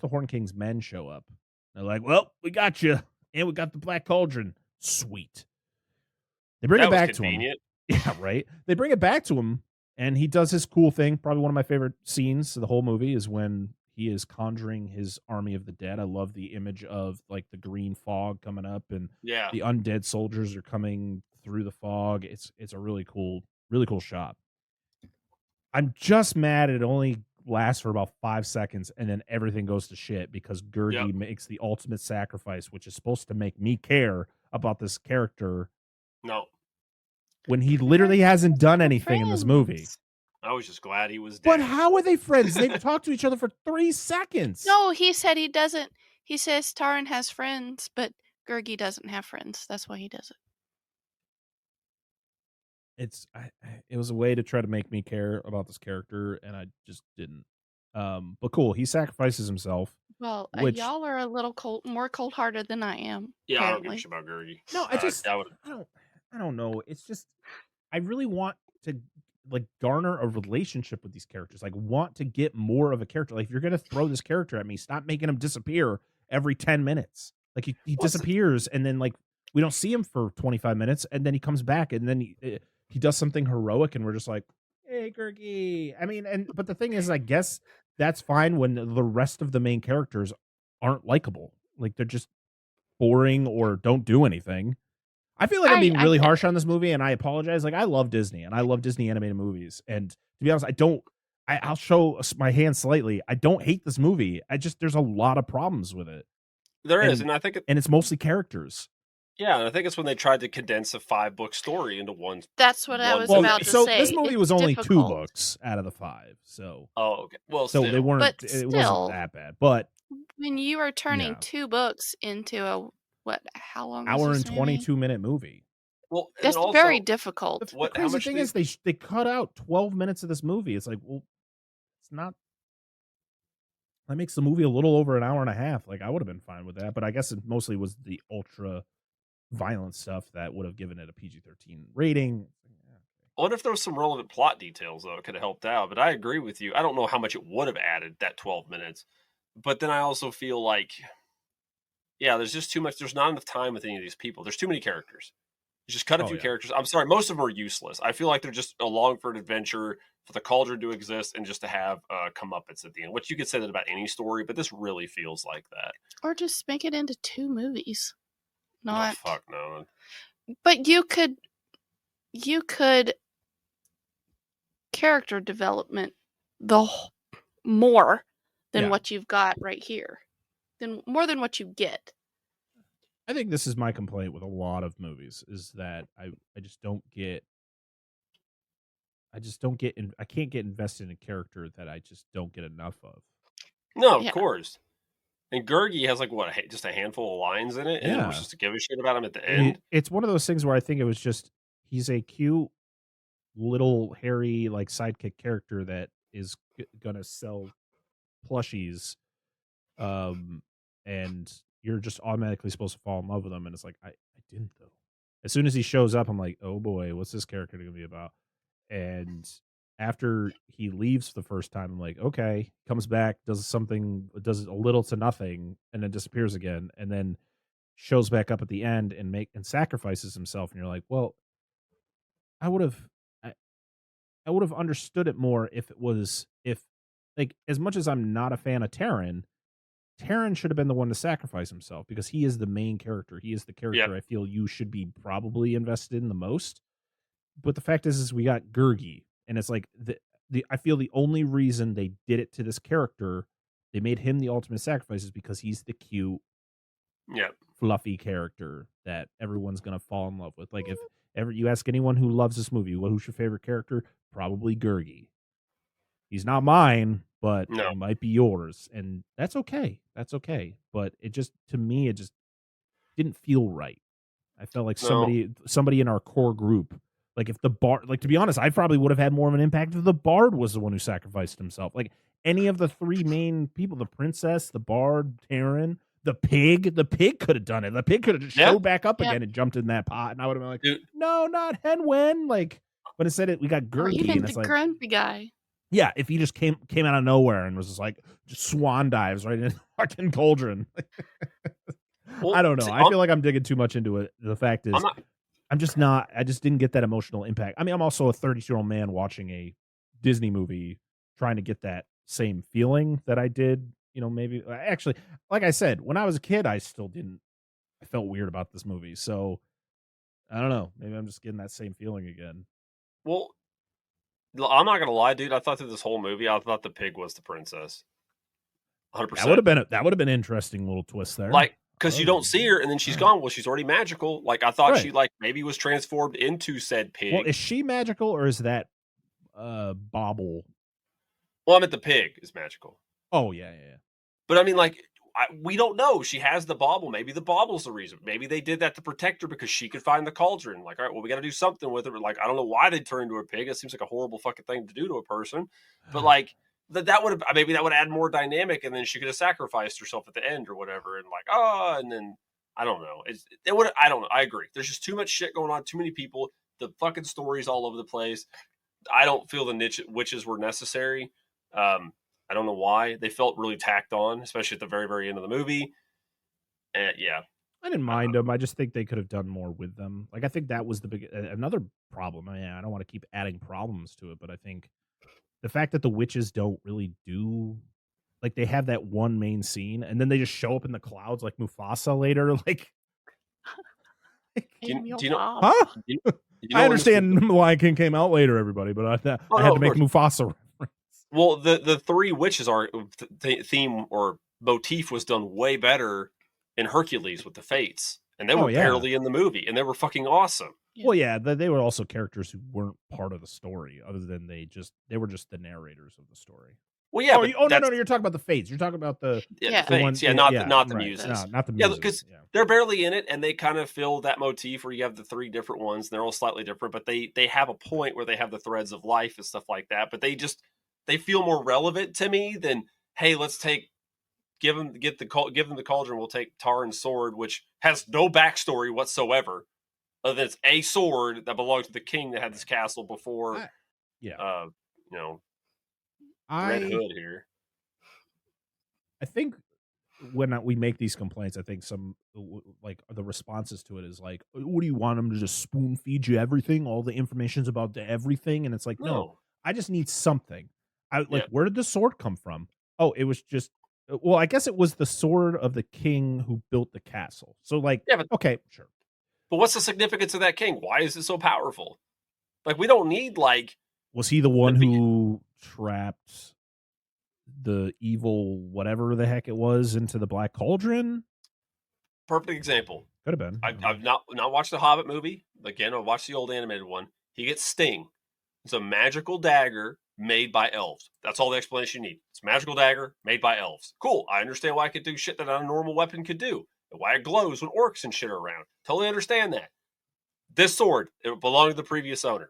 the Horn King's men show up. They're like, well, we got you, and we got the Black Cauldron. Sweet. They bring it back to him. Yeah, right. They bring it back to him, and he does his cool thing. Probably one of my favorite scenes of the whole movie is when he is conjuring his army of the dead. I love the image of like the green fog coming up, and the undead soldiers are coming through the fog. It's a really cool shot. I'm just mad it only lasts for about 5 seconds, and then everything goes to shit because Gurgi makes the ultimate sacrifice, which is supposed to make me care about this character. No. When he literally hasn't done anything in this movie. I was just glad he was dead. But how are they friends? They've talked to each other for 3 seconds. No, he said he doesn't. He says Taran has friends, but Gurgi doesn't have friends. That's why he does it. It was a way to try to make me care about this character, and I just didn't. But cool, he sacrifices himself. Well, which, y'all are a little more cold-hearted than I am. Yeah, apparently. I don't give a shit about Gurgi. No, I don't know. It's just I really want to like garner a relationship with these characters. Like want to get more of a character. Like if you're gonna throw this character at me, stop making him disappear every 10 minutes. Like he disappears, and then like we don't see him for 25 minutes, and then he comes back, and then he does something heroic, and we're just like, hey, Gurgi. I mean, but the thing is, I guess that's fine when the rest of the main characters aren't likable. Like they're just boring or don't do anything. I feel like I'm being really harsh on this movie, and I apologize. Like I love Disney, and I love Disney animated movies. And to be honest, I'll show my hand slightly. I don't hate this movie. There's a lot of problems with it. There is, and I think it's mostly characters. Yeah, and I think it's when they tried to condense a 5-book story into one. That's what I was about to say. So this movie was only 2 books out of the 5. So okay. Well, so they weren't. It wasn't that bad. But when you are turning 2 books into a how long? Hour and 22-minute movie. Well, that's also very difficult. The crazy thing is they cut out 12 minutes of this movie. It's like, well, it's not. That makes the movie a little over an hour and a half. Like I would have been fine with that, but I guess it mostly was the ultra violent stuff that would have given it a PG-13 rating. I wonder if there was some relevant plot details though. It could have helped out. But I agree with you. I don't know how much it would have added that 12 minutes. But then I also feel like, yeah, there's just too much. There's not enough time with any of these people. There's too many characters. Just cut a Oh, few yeah. characters. I'm sorry, most of them are useless. I feel like they're just along for an adventure, for the cauldron to exist, and just to have comeuppance at the end. Which you could say that about any story, but this really feels like that. Or just make it into 2 movies. Oh, Not. fuck no. But you could character development more than Yeah. what you've got right here. More than what you get. I think this is my complaint with a lot of movies is that I just don't get I can't get invested in a character that I just don't get enough of. No, of Yeah. course. And Gurgi has like what, just a handful of lines in it, and it was Yeah. just to give a shit about him at the end. It's one of those things where I think it was just he's a cute little hairy like sidekick character that is gonna sell plushies, and you're just automatically supposed to fall in love with him, and it's like I didn't though. As soon as he shows up, I'm like, oh boy, what's this character gonna be about? And after he leaves the first time, I'm like, okay, comes back, does a little to nothing, and then disappears again, and then shows back up at the end and sacrifices himself, and you're like, well, I would have I would have understood it more if like as much as I'm not a fan of Taron should have been the one to sacrifice himself because he is the main character. He is the character I feel you should be probably invested in the most. But the fact is we got Gurgi, and it's like I feel the only reason they did it to this character, they made him the ultimate sacrifice, is because he's the cute, fluffy character that everyone's gonna fall in love with. Like if ever you ask anyone who loves this movie, well, who's your favorite character? Probably Gurgi. He's not mine, but he might be yours, and that's okay. That's okay. But it just, to me, it just didn't feel right. I felt like somebody in our core group, like if the bard, like to be honest, I probably would have had more of an impact if the bard was the one who sacrificed himself. Like any of the 3 main people, the princess, the bard, Taron, the pig could have done it. The pig could have just showed back up again and jumped in that pot, and I would have been like, no, not Henwen. Like, but instead we got Or Gurgi, even and the it's like grumpy guy. yeah, if he just came out of nowhere and was just like swan dives right in fucking cauldron. I don't know. I feel like I'm digging too much into it. The fact is, I just didn't get that emotional impact. I mean, I'm also a 32-year-old man watching a Disney movie, trying to get that same feeling that I did. Maybe actually, like I said, when I was a kid, I still didn't. I felt weird about this movie, so I don't know. Maybe I'm just getting that same feeling again. Well, I'm not gonna lie, dude. I thought through this whole movie, I thought the pig was the princess. 100%. That would have been an interesting little twist there. Like, because you don't see her, and then she's gone. Well, she's already magical. Like, I thought she maybe was transformed into said pig. Well, is she magical or is that bauble? Well, I meant the pig is magical. Oh yeah. But I mean, like, we don't know. She has the bauble. Maybe the bauble's the reason. Maybe they did that to protect her because she could find the cauldron. Like, all right, well, we got to do something with her. But like, I don't know why they turned into a pig. It seems like a horrible fucking thing to do to a person. But like, that would have maybe that would add more dynamic, and then she could have sacrificed herself at the end or whatever. And like, and then I don't know. It would. I don't know. I agree. There's just too much shit going on. Too many people. The fucking stories all over the place. I don't feel the witches were necessary. I don't know why. They felt really tacked on, especially at the very, very end of the movie. And yeah. I didn't mind them. I just think they could have done more with them. Like, I think that was the big another problem. I don't want to keep adding problems to it, but I think the fact that the witches don't really do, like, they have that one main scene, and then they just show up in the clouds like Mufasa later. Like, do you know? huh? You know I understand Lion King came out later, everybody, but I had to make Mufasa. Well, the 3 witches are theme or motif was done way better in Hercules with the Fates, and they were barely in the movie, and they were fucking awesome. Well, yeah, they were also characters who weren't part of the story, other than they were just the narrators of the story. Well, yeah. No, you're talking about the Fates. You're talking about the Fates, not the muses. No, not the muses. Yeah, because they're barely in it, and they kind of fill that motif where you have the 3 different ones. And they're all slightly different, but they have a point where they have the threads of life and stuff like that. But they feel more relevant to me than, hey, let's give them the cauldron. We'll take Taran's sword, which has no backstory whatsoever, other than it's a sword that belonged to the king that had this castle before. Red Hood here. I think when we make these complaints, I think like the responses to it is like, what do you want them to just spoon feed you everything? All the information's about everything. And it's like, no, I just need something. Where did the sword come from? Oh, it was just, well, I guess it was the sword of the king who built the castle. So like, okay, sure. But what's the significance of that king? Why is it so powerful? Like, we don't need like. Was he the one who trapped the evil whatever the heck it was into the Black Cauldron? Perfect example. Could have been. I've not watched the Hobbit movie. Again, I watched the old animated one. He gets Sting. It's a magical dagger made by elves. That's all the explanation you need. It's a magical dagger made by elves. Cool. I understand why it could do shit that a normal weapon could do. And why it glows when orcs and shit are around. Totally understand that. This sword, it belonged to the previous owner.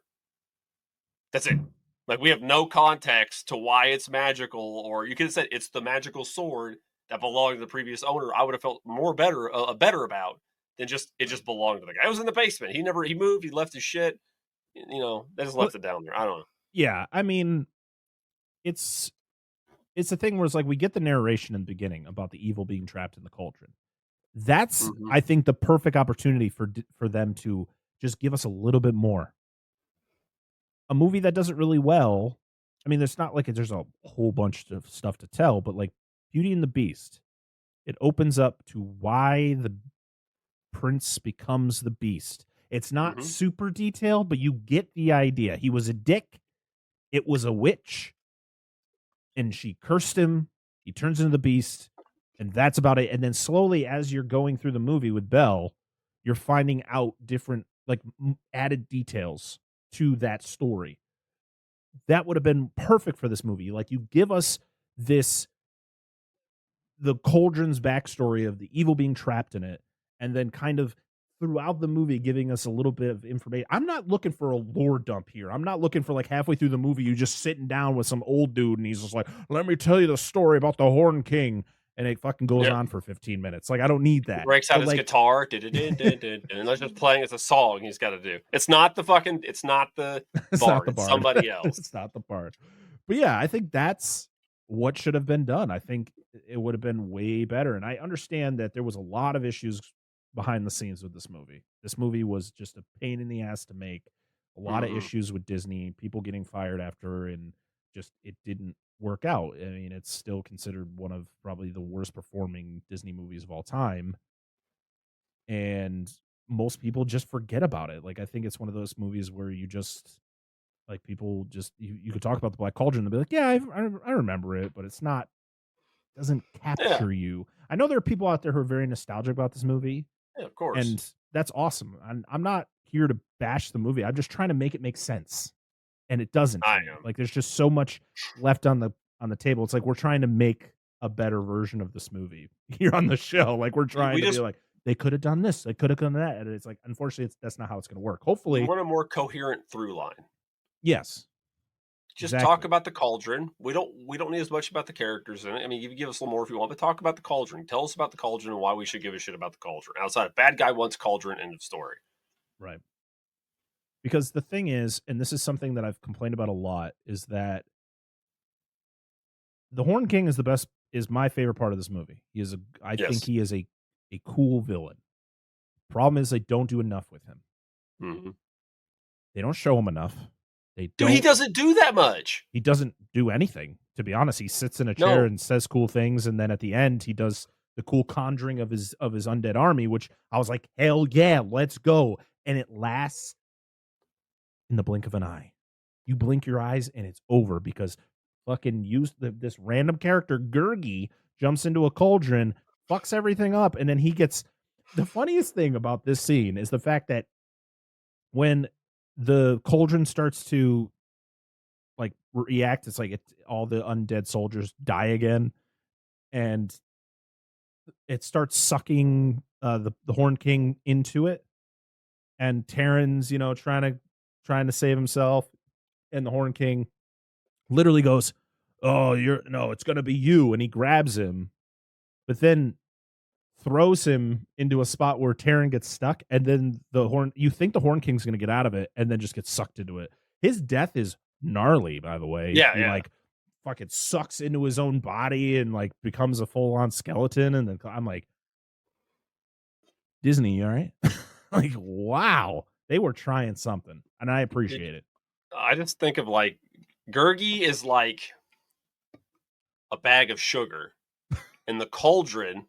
That's it. Like, we have no context to why it's magical, or you could have said it's the magical sword that belonged to the previous owner. I would have felt better about than just it just belonged to the guy. It was in the basement. He moved. He left his shit. You know, they just left it down there. I don't know. Yeah, I mean, it's a thing where it's like we get the narration in the beginning about the evil being trapped in the cauldron. That's I think the perfect opportunity for them to just give us a little bit more. A movie that does it really well. I mean, there's not like there's a whole bunch of stuff to tell, but like Beauty and the Beast, it opens up to why the prince becomes the beast. It's not super detailed, but you get the idea. He was a dick. It was a witch. And she cursed him. He turns into the beast. And that's about it. And then slowly, as you're going through the movie with Belle, you're finding out different, like, added details to that story. That would have been perfect for this movie. Like, you give us the cauldron's backstory of the evil being trapped in it, and then kind of throughout the movie giving us a little bit of information. I'm not looking for a lore dump here. I'm not looking for like halfway through the movie you just sitting down with some old dude and he's just like, let me tell you the story about the Horn King, and it fucking goes on for 15 minutes. Like, I don't need that. He breaks out his guitar, and it's just playing. It's a song he's got to do. It's not the bard. It's somebody else. It's not the bard. But yeah, I think that's what should have been done. I think it would have been way better. And I understand that there was a lot of issues behind the scenes with this movie. This movie was just a pain in the ass to make. A lot of issues with Disney, people getting fired after, and just it didn't work out. I mean, it's still considered one of probably the worst performing Disney movies of all time. And most people just forget about it. Like, I think it's one of those movies where you just like people just you could talk about the Black Cauldron and they'll be like, yeah, I remember it, but it's not, doesn't capture you. I know there are people out there who are very nostalgic about this movie. Yeah, of course. And that's awesome. I'm not here to bash the movie. I'm just trying to make it make sense. And it doesn't. I know. Like, there's just so much left on the table. It's like we're trying to make a better version of this movie here on the show. Like, we're trying to be like, they could have done this, they could have done that. And it's like, unfortunately, that's not how it's going to work. Hopefully, we want a more coherent through line. Yes. Just talk about the cauldron. We don't need as much about the characters in it. I mean, you can give us a little more if you want, but talk about the cauldron. Tell us about the cauldron and why we should give a shit about the cauldron. Outside of bad guy wants cauldron, end of story. Right. Because the thing is, and this is something that I've complained about a lot, is that the Horn King is my favorite part of this movie. I think he is a cool villain. Problem is, they don't do enough with him. Mm-hmm. They don't show him enough. Dude, he doesn't do that much. He doesn't do anything, to be honest. He sits in a chair and says cool things, and then at the end, he does the cool conjuring of his undead army, which I was like, hell yeah, let's go. And it lasts in the blink of an eye. You blink your eyes, and it's over because fucking this random character, Gurgi, jumps into a cauldron, fucks everything up, and then he gets... The funniest thing about this scene is the fact that when the cauldron starts to like react, it's like all the undead soldiers die again, and it starts sucking the Horn King into it, and Terran's trying to save himself, and the Horn King literally goes, "Oh, it's gonna be you," and he grabs him, but then throws him into a spot where Terran gets stuck, and then you think the Horn King's going to get out of it, and then just gets sucked into it. His death is gnarly, by the way. Yeah, he like fucking sucks into his own body and like becomes a full on skeleton. And then I'm like, Disney, all right? Like, wow, they were trying something, and I appreciate it. I just think of like Gurgi is like a bag of sugar, and the cauldron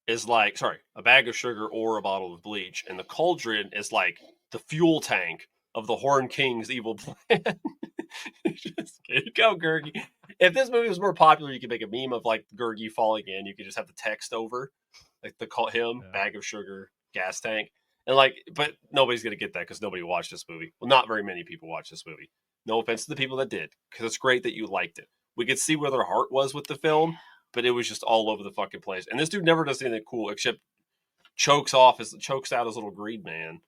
is like, sorry, a bag of sugar or a bottle of bleach, and the cauldron is like the fuel tank of the Horn King's evil plan. Just, here you go, Gurgi. If this movie was more popular, you could make a meme of like Gurgi falling in. You could just have the text over, like bag of sugar, gas tank, and like, but nobody's gonna get that because nobody watched this movie. Well, not very many people watched this movie. No offense to the people that did, because it's great that you liked it. We could see where their heart was with the film, but it was just all over the fucking place. And this dude never does anything cool except chokes out his little greed man.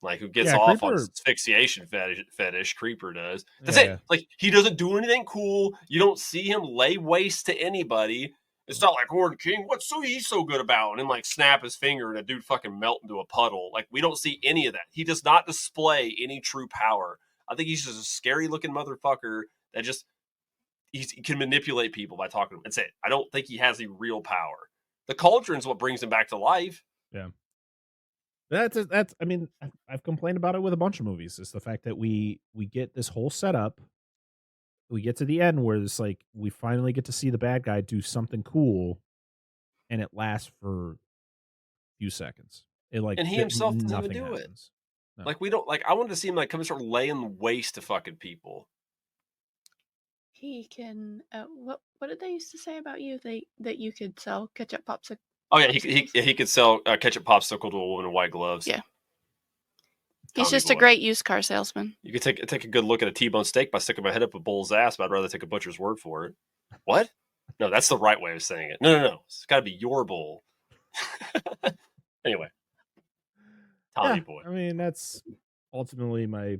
Like, who gets off Creeper, on asphyxiation fetish. Creeper does. That's it. Like, he doesn't do anything cool. You don't see him lay waste to anybody. It's not like Horn King, what's he's so good about? And like snap his finger and a dude fucking melt into a puddle. Like, we don't see any of that. He does not display any true power. I think he's just a scary looking motherfucker that just he can manipulate people by talking to him. That's it. I don't think he has any real power. The cauldron's what brings him back to life. Yeah. That's I mean, I've complained about it with a bunch of movies. It's the fact that we get this whole setup, we get to the end where it's like we finally get to see the bad guy do something cool, and it lasts for a few seconds. And he himself doesn't even do it. No. Like, we don't like. I wanted to see him like come and start laying waste to fucking people. He can. What did they used to say about you? That you could sell ketchup popsicle. Oh yeah, he could sell ketchup popsicle to a woman in white gloves. Yeah, he's just a great used car salesman. You could take a good look at a T-bone steak by sticking my head up a bull's ass, but I'd rather take a butcher's word for it. What? No, that's the right way of saying it. No. It's got to be your bull. Anyway, Tommy boy. I mean, that's ultimately my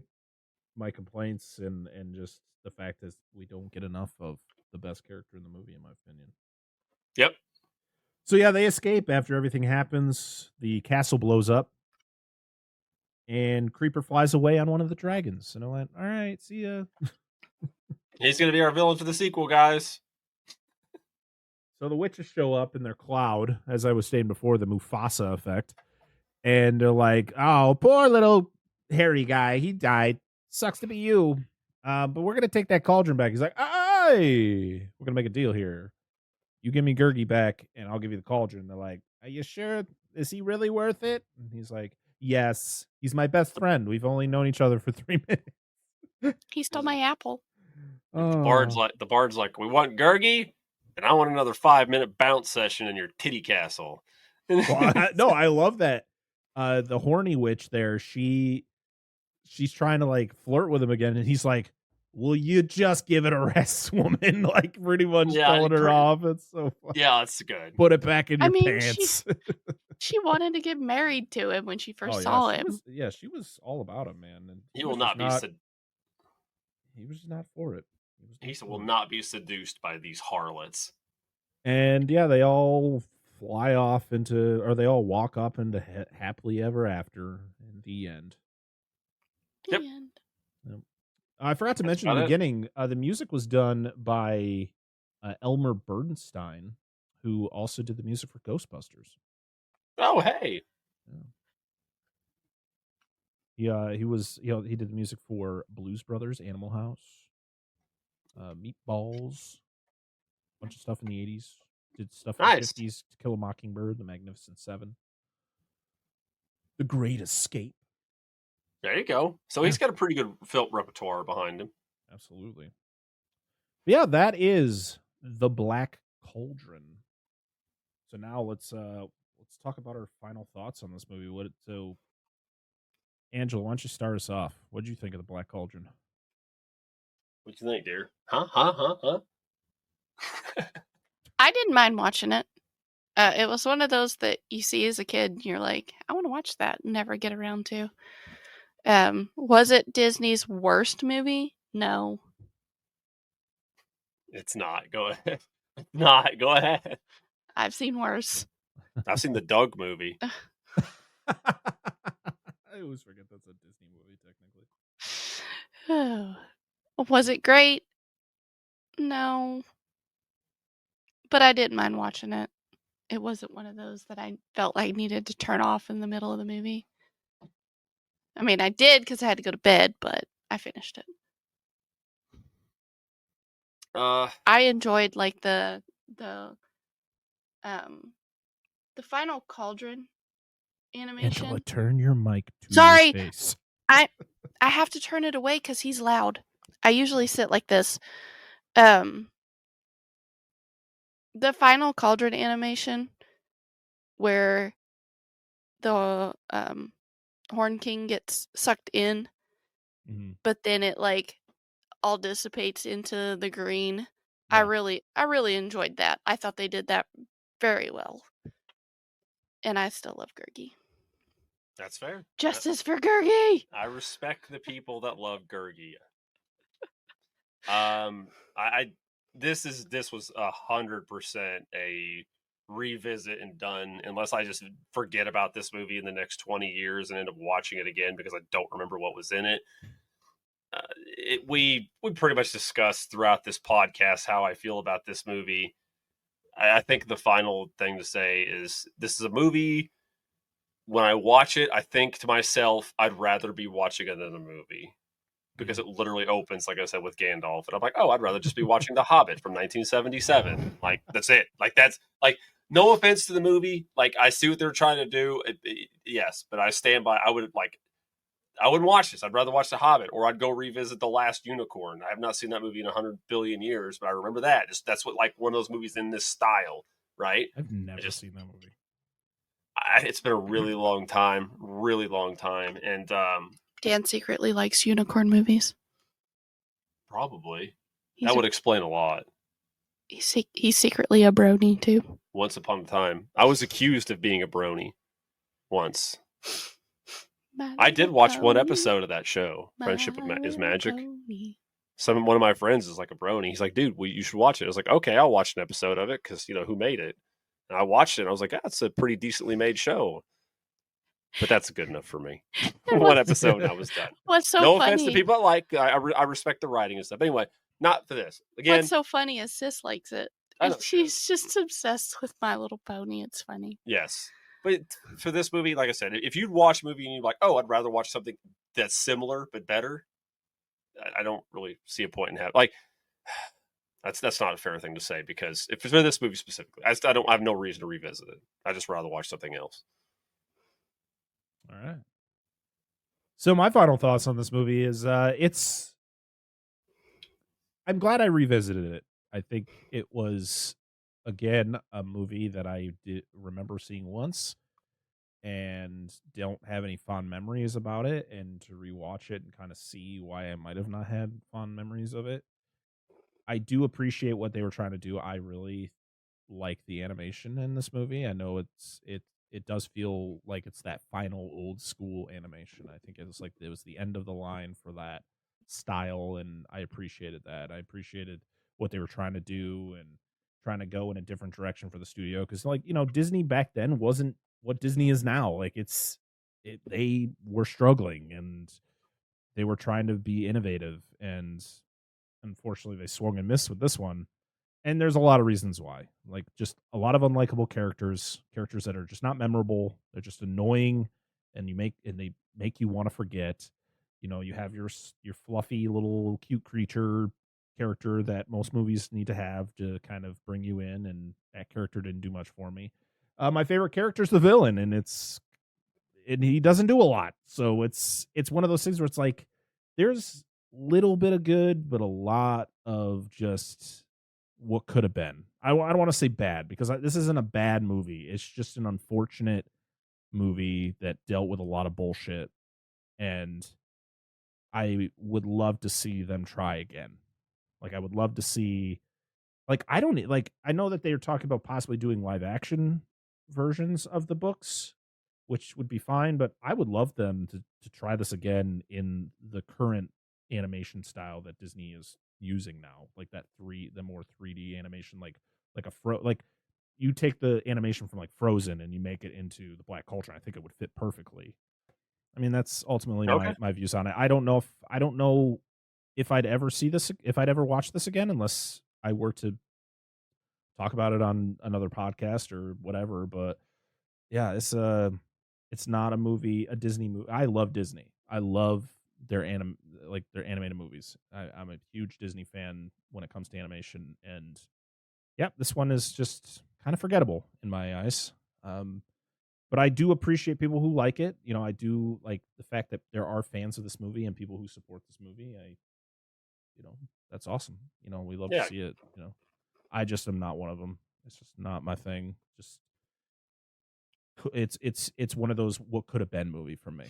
complaints and just the fact that we don't get enough of the best character in the movie, in my opinion. Yep. So yeah, they escape after everything happens. The castle blows up, and Creeper flies away on one of the dragons. And I went, "All right, see ya." He's gonna be our villain for the sequel, guys. So the witches show up in their cloud, as I was saying before, the Mufasa effect, and they're like, "Oh, poor little hairy guy, he died. Sucks to be you. But we're gonna take that cauldron back." He's like, "Hey, we're gonna make a deal here. You give me Gurgi back, and I'll give you the cauldron." They're like, "Are you sure? Is he really worth it?" And he's like, "Yes, he's my best friend. We've only known each other for 3 minutes." He stole my apple. The bard's like, "We want Gurgi, and I want another 5-minute bounce session in your titty castle." Well, I love that. The horny witch there, she's trying to like flirt with him again, and he's like, "Will you just give it a rest, woman?" Like, pretty much throwing her off. It's so funny. Yeah, that's good. Put it back in your pants. She wanted to get married to him when she first saw him. She was all about him, man. And he will not be. He was not for it. He will not be seduced by these harlots. And yeah, they all fly off they all walk up into happily ever after in the end. Yep. Yep. I forgot to mention in the beginning, the music was done by Elmer Bernstein, who also did the music for Ghostbusters. Oh, hey. Yeah. He did the music for Blues Brothers, Animal House, Meatballs, a bunch of stuff in the 80s. Did stuff in the 50s, To Kill a Mockingbird, The Magnificent Seven, The Great Escape. There you go. So he's got a pretty good film repertoire behind him. Absolutely. Yeah, that is The Black Cauldron. So now let's talk about our final thoughts on this movie. Angela, why don't you start us off? What did you think of The Black Cauldron? What'd you think, dear? Huh? I didn't mind watching it. It was one of those that you see as a kid, and you're like, I want to watch that, and never get around to. Was it Disney's worst movie? No. It's not. Go ahead. Go ahead. I've seen worse. I've seen the Doug movie. I always forget that's a Disney movie, technically. Was it great? No. But I didn't mind watching it. It wasn't one of those that I felt like needed to turn off in the middle of the movie. I mean, I did because I had to go to bed, but I finished it. I enjoyed like the final Cauldron animation. Angela, turn your mic to Sorry, your face. I have to turn it away because he's loud. I usually sit like this. The final Cauldron animation where the Horn King gets sucked in, but then it like all dissipates into the green. Yeah. I really enjoyed that. I thought they did that very well. And I still love Gurgi. That's fair. Justice for Gurgi. I respect the people that love Gurgi. This was 100% a revisit and done, unless I just forget about this movie in the next 20 years and end up watching it again because I don't remember what was in it. We pretty much discussed throughout this podcast how I feel about this movie. I think the final thing to say is this is a movie. When I watch it, I think to myself, I'd rather be watching it than a movie because it literally opens, like I said, with Gandalf. And I'm like, oh, I'd rather just be watching The Hobbit from 1977. Like, that's it. Like, that's like, no offense to the movie. Like, I see what they're trying to do. Yes, but I stand by, I wouldn't watch this. I'd rather watch The Hobbit, or I'd go revisit The Last Unicorn. I have not seen that movie in 100 billion years, but I remember that. That's what, like, one of those movies in this style, right? I've never seen that movie. It's been a really long time. And Dan secretly likes unicorn movies. Probably. That would explain a lot. He's secretly a brony, too. Once upon a time. I was accused of being a brony once. I did watch one episode of that show, Friendship is Magic. One of my friends is like a brony. He's like, dude, you should watch it. I was like, okay, I'll watch an episode of it because, who made it? And I watched it and I was like, that's a pretty decently made show. But that's good enough for me. One episode and I was done. What's so no funny? offense to people I respect the writing and stuff. Anyway, not for this. Again, what's so funny is Sis likes it. She's just obsessed with My Little Pony. It's funny. Yes. But for this movie, like I said, if you'd watch a movie and you're like, oh, I'd rather watch something that's similar but better, I don't really see a point in having that's not a fair thing to say, because if it's for this movie specifically, I have no reason to revisit it. I'd just rather watch something else. All right. So my final thoughts on this movie is I'm glad I revisited it. I think it was, again, a movie that I did remember seeing once and don't have any fond memories about it, and to rewatch it and kind of see why I might have not had fond memories of it. I do appreciate what they were trying to do. I really like the animation in this movie. I know it does feel like it's that final old school animation. I think it was the end of the line for that style, and I appreciated that. I appreciated what they were trying to do and trying to go in a different direction for the studio, because Disney back then wasn't what Disney is now. They were struggling and they were trying to be innovative, and unfortunately they swung and missed with this one. And there's a lot of reasons why. Like, just a lot of unlikable characters that are just not memorable. They're just annoying, and they make you want to forget. You have your fluffy little cute creature character that most movies need to have to kind of bring you in, and that character didn't do much for me. My favorite character is the villain, and he doesn't do a lot. So it's one of those things where it's like there's little bit of good, but a lot of just what could have been. I don't want to say bad, because this isn't a bad movie. It's just an unfortunate movie that dealt with a lot of bullshit, and I would love to see them try again. I would love to see, I know that they're talking about possibly doing live action versions of the books, which would be fine, but I would love them to try this again in the current animation style that Disney is using now, the more 3D animation, you take the animation from Frozen and you make it into the Black Cauldron. I think it would fit perfectly. I mean, that's ultimately my views on it. I don't know if I'd ever see this, if I'd ever watch this again, unless I were to talk about it on another podcast or whatever. But yeah, it's not a Disney movie. I love Disney. I love their their animated movies. I'm a huge Disney fan when it comes to animation, and yep, this one is just kind of forgettable in my eyes. But I do appreciate people who like it. I do like the fact that there are fans of this movie and people who support this movie. That's awesome. We love to see it. I just am not one of them. It's just not my thing. Just it's one of those what could have been movie for me.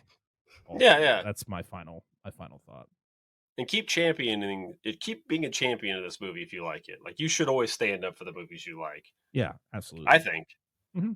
Also. Yeah. That's my final thought. And keep championing it. Keep being a champion of this movie if you like it. Like, you should always stand up for the movies you like. Yeah, absolutely. I think. Mm-hmm.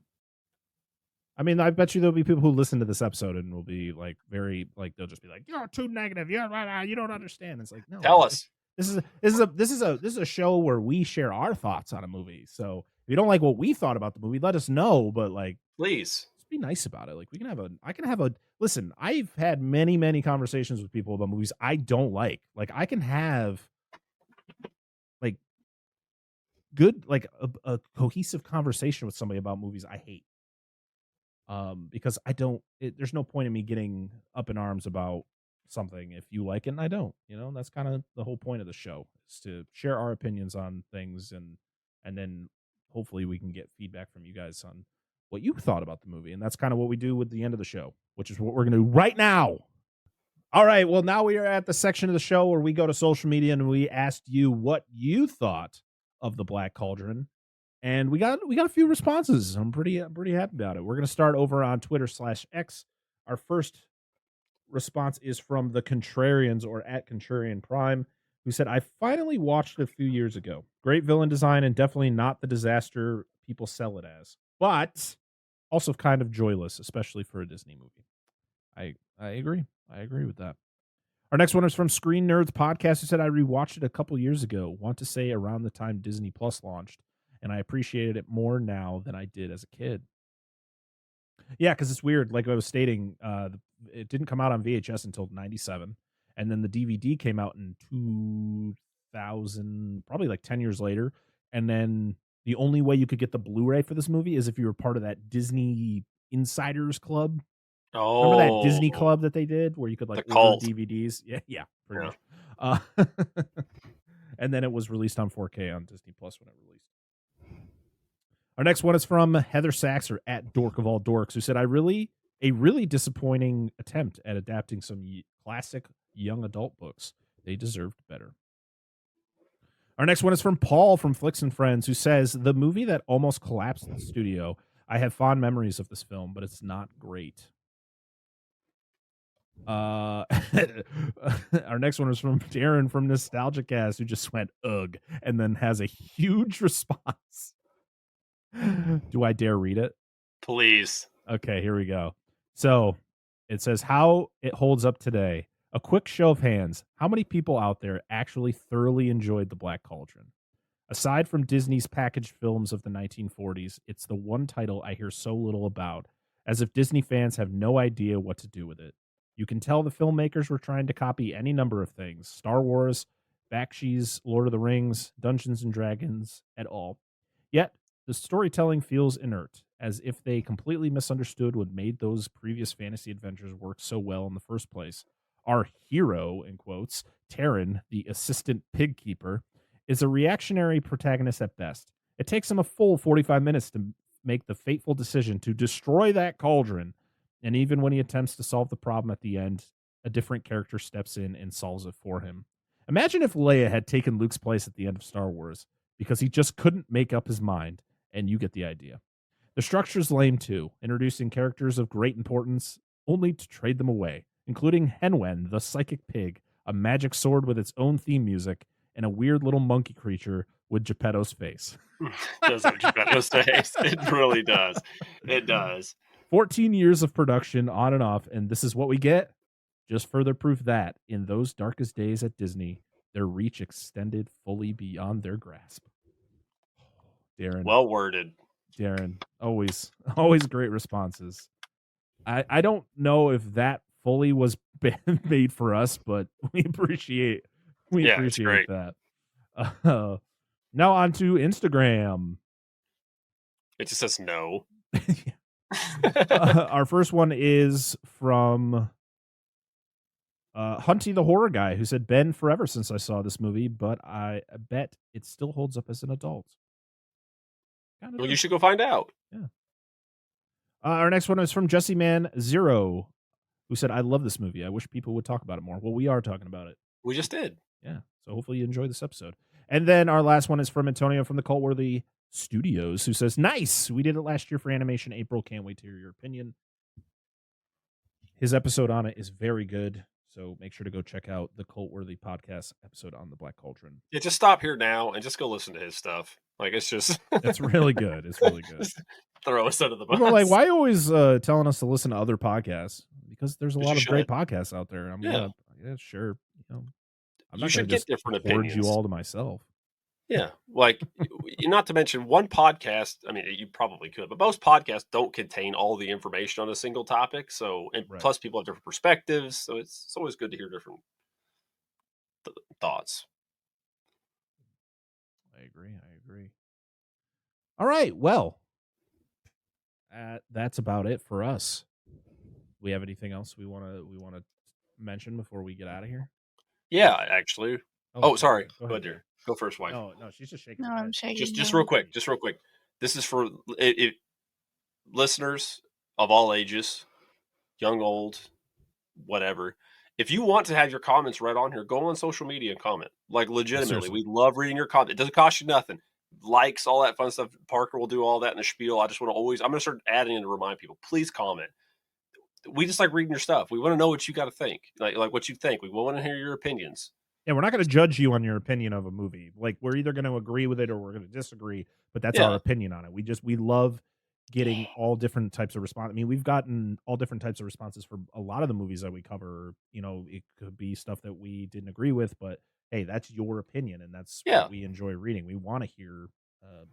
I mean, I bet you there'll be people who listen to this episode and will be like very like they'll just be like, "You're too negative. You don't understand." It's like, no. Tell us. This is a show where we share our thoughts on a movie. So if you don't like what we thought about the movie, let us know. But like, please just be nice about it. Like, I can have a listen. I've had many conversations with people about movies I don't like. Like, I can have like good like a cohesive conversation with somebody about movies I hate. Because there's no point in me getting up in arms about something if you like it and I don't. That's kind of the whole point of the show, is to share our opinions on things, and then hopefully we can get feedback from you guys on what you thought about the movie. And that's kind of what we do with the end of the show, which is what we're going to do right now. All right, well, now we are at the section of the show where we go to social media and we asked you what you thought of the Black Cauldron. And we got a few responses. I'm pretty happy about it. We're going to start over on Twitter/X. Our first response is from the Contrarians, or at Contrarian Prime, who said, "I finally watched it a few years ago. Great villain design and definitely not the disaster people sell it as, but also kind of joyless, especially for a Disney movie." I agree. I agree with that. Our next one is from Screen Nerds Podcast, who said, "I rewatched it a couple years ago. Want to say around the time Disney Plus launched, and I appreciated it more now than I did as a kid." Yeah, because it's weird. Like I was stating, it didn't come out on VHS until 97, and then the DVD came out in 2000, probably like 10 years later. And then the only way you could get the Blu-ray for this movie is if you were part of that Disney Insiders Club. Oh, remember that Disney Club that they did where you could like order DVDs? Yeah, pretty much. And then it was released on 4K on Disney Plus when it released. Our next one is from Heather Sachs, or at Dork of All Dorks, who said, a really disappointing attempt at adapting some classic young adult books. They deserved better. Our next one is from Paul from Flicks and Friends, who says, "The movie that almost collapsed the studio. I have fond memories of this film, but it's not great." Our next one is from Darren from Nostalgic Cast, who just went ugh, and then has a huge response. Do I dare read it? Please. Okay, here we go. So it says, "How it holds up today. A quick show of hands. How many people out there actually thoroughly enjoyed The Black Cauldron? Aside from Disney's packaged films of the 1940s, it's the one title I hear so little about, as if Disney fans have no idea what to do with it. You can tell the filmmakers were trying to copy any number of things: Star Wars, Bakshi's Lord of the Rings, Dungeons and Dragons, et al. Yet, the storytelling feels inert, as if they completely misunderstood what made those previous fantasy adventures work so well in the first place. Our hero," in quotes, Taryn, the assistant pig keeper, "is a reactionary protagonist at best. It takes him a full 45 minutes to make the fateful decision to destroy that cauldron, and even when he attempts to solve the problem at the end, a different character steps in and solves it for him. Imagine if Leia had taken Luke's place at the end of Star Wars, because he just couldn't make up his mind, and you get the idea. The structure's lame too, introducing characters of great importance only to trade them away, including Henwen, the psychic pig, a magic sword with its own theme music, and a weird little monkey creature with Geppetto's face." It does have Geppetto's face. It really does. It does. 14 years of production on and off, and this is what we get? Just further proof that, in those darkest days at Disney, their reach extended fully beyond their grasp. Darren. Well worded. Darren. Always great responses. I don't know if that fully was made for us, but we appreciate that. Now on to Instagram. It just says no. Our first one is from Hunty the Horror Guy, who said, "Been forever since I saw this movie, but I bet it still holds up as an adult." Well, you should go find out. Yeah. Our next one is from Jesse Man Zero, who said, "I love this movie. I wish people would talk about it more." Well, we are talking about it. We just did. Yeah. So hopefully you enjoy this episode. And then our last one is from Antonio from the Cultworthy Studios, who says, "Nice. We did it last year for Animation April. Can't wait to hear your opinion." His episode on it is very good. So make sure to go check out the Cultworthy podcast episode on the Black Cauldron. Yeah, just stop here now and just go listen to his stuff. Like, it's just... It's really good. It's really good. Just throw us under the bus. People are like, why are you always telling us to listen to other podcasts? Because there's a lot of great podcasts out there. I'm yeah, sure. I'm you not should get get different hoard opinions. you all to myself. Yeah, like, not to mention one podcast. I mean, you probably could, but most podcasts don't contain all the information on a single topic. So, and plus, people have different perspectives. So it's always good to hear different thoughts. I agree. All right. Well, that's about it for us. We have anything else we want to mention before we get out of here? Yeah, actually. Oh, sorry. Go ahead, dear. Go first, wife. No, she's just shaking. No, I'm shaking. Just real quick. This is for listeners of all ages, young, old, whatever. If you want to have your comments read on here, go on social media and comment. Like, legitimately, we love reading your comment. It doesn't cost you nothing. Likes, all that fun stuff. Parker will do all that in the spiel. I just want to I'm going to start adding in to remind people. Please comment. We just like reading your stuff. We want to know what you got to think, like what you think. We want to hear your opinions. Yeah, we're not going to judge you on your opinion of a movie. Like, we're either going to agree with it or we're going to disagree, but that's our opinion on it. We love getting all different types of response. I mean, we've gotten all different types of responses for a lot of the movies that we cover. It could be stuff that we didn't agree with, but hey, that's your opinion, and that's what we enjoy reading. We want to hear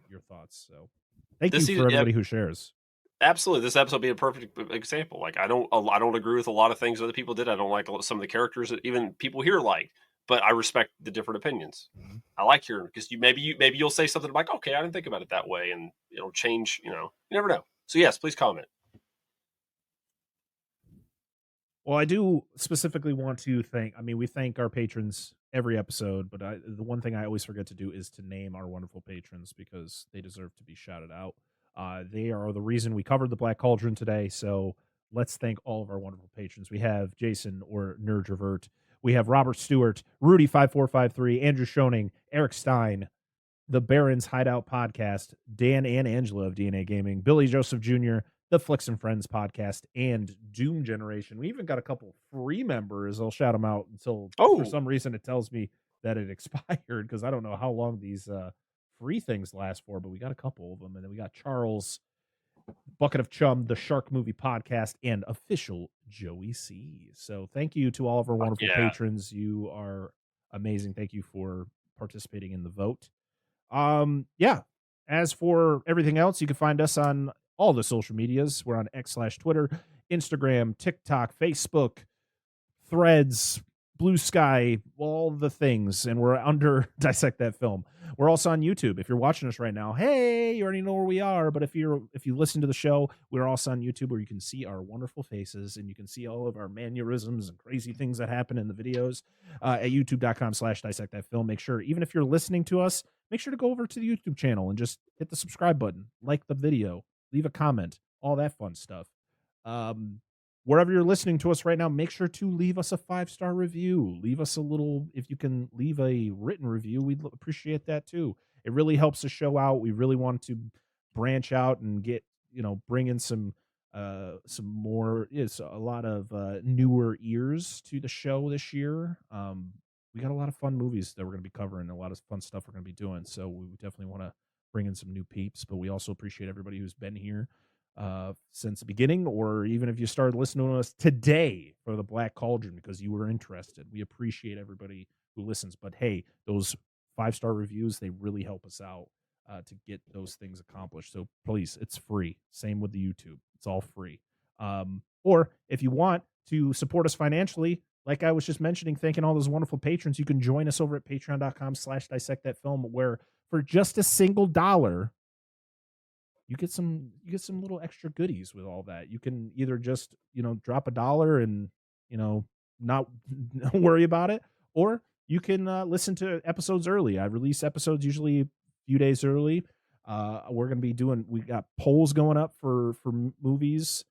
your thoughts. So thank you for everybody who shares. Absolutely. This episode be a perfect example. Like, I don't agree with a lot of things other people did. I don't like some of the characters that even people here like. But I respect the different opinions. Mm-hmm. I like hearing, because maybe you'll say something like, okay, I didn't think about it that way, and it'll change. You never know. So yes, please comment. Well, I do specifically want to thank. I mean, we thank our patrons every episode, but the one thing I always forget to do is to name our wonderful patrons, because they deserve to be shouted out. They are the reason we covered the Black Cauldron today. So let's thank all of our wonderful patrons. We have Jason or Nerdrovert. We have Robert Stewart, Rudy5453, Andrew Schoening, Eric Stein, the Barron's Hideout Podcast, Dan and Angela of DNA Gaming, Billy Joseph Jr., the Flicks and Friends Podcast, and Doom Generation. We even got a couple free members. I'll shout them out until for some reason it tells me that it expired, because I don't know how long these free things last for, but we got a couple of them. And then we got Charles, Bucket of Chum, the Shark Movie Podcast, and official Joey C. So thank you to all of our wonderful patrons. You are amazing. Thank you for participating in the vote. As for everything else, you can find us on all the social medias. We're on X/Twitter, Instagram, TikTok, Facebook, Threads, Blue Sky, all the things, and we're under Dissect That Film. We're also on YouTube. If you're watching us right now, hey, you already know where we are. But if you listen to the show, we're also on YouTube, where you can see our wonderful faces and you can see all of our mannerisms and crazy things that happen in the videos at youtube.com/Dissect That Film. Make sure, even if you're listening to us, make sure to go over to the YouTube channel and just hit the subscribe button, like the video, leave a comment, all that fun stuff. Wherever you're listening to us right now, make sure to leave us a 5-star review. Leave us a little, if you can leave a written review, we'd appreciate that too. It really helps the show out. We really want to branch out and get, bring in some more, a lot of newer ears to the show this year. We got a lot of fun movies that we're going to be covering, a lot of fun stuff we're going to be doing. So we definitely want to bring in some new peeps, but we also appreciate everybody who's been here since the beginning, or even if you started listening to us today for the Black Cauldron because you were interested. We appreciate everybody who listens, but hey, those 5-star reviews, they really help us out to get those things accomplished. So please, it's free. Same with the YouTube. It's all free. Or if you want to support us financially, like I was just mentioning, thanking all those wonderful patrons, you can join us over at patreon.com/dissectthatfilm, where for just a single $1, you get some little extra goodies with all that. You can either just, drop $1 and, not worry about it, or you can listen to episodes early. I release episodes usually a few days early. We're going to be we got polls going up for movies.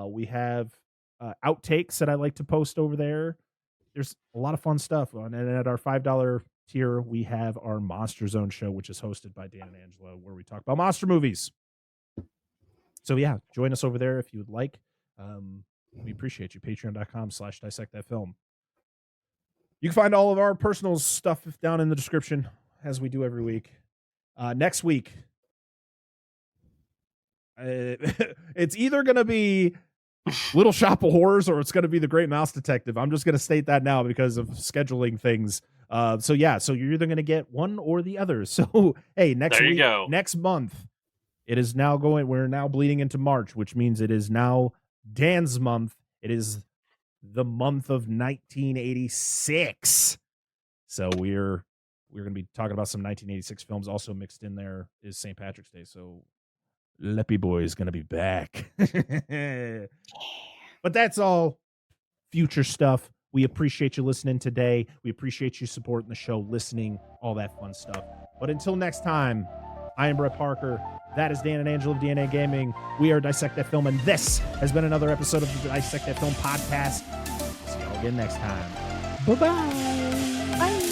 We have outtakes that I like to post over there. There's a lot of fun stuff on. And at our $5 tier, we have our Monster Zone show, which is hosted by Dan and Angela, where we talk about monster movies. So yeah, join us over there if you would like. We appreciate you. Patreon.com/dissectthatfilm. You can find all of our personal stuff down in the description, as we do every week. Next week, it's either going to be Little Shop of Horrors or it's going to be The Great Mouse Detective. I'm just going to state that now because of scheduling things. So you're either going to get one or the other. So, hey, next month, it is now we're now bleeding into March, which means it is now Dan's month. It is the month of 1986. So we're going to be talking about some 1986 films. Also mixed in there is St. Patrick's Day. So Leppy Boy is going to be back. But that's all future stuff. We appreciate you listening today. We appreciate you supporting the show, listening, all that fun stuff. But until next time, I am Brett Parker. That is Dan and Angela of DNA Gaming. We are Dissect That Film, and this has been another episode of the Dissect That Film podcast. See y'all again next time. Bye-bye. Bye.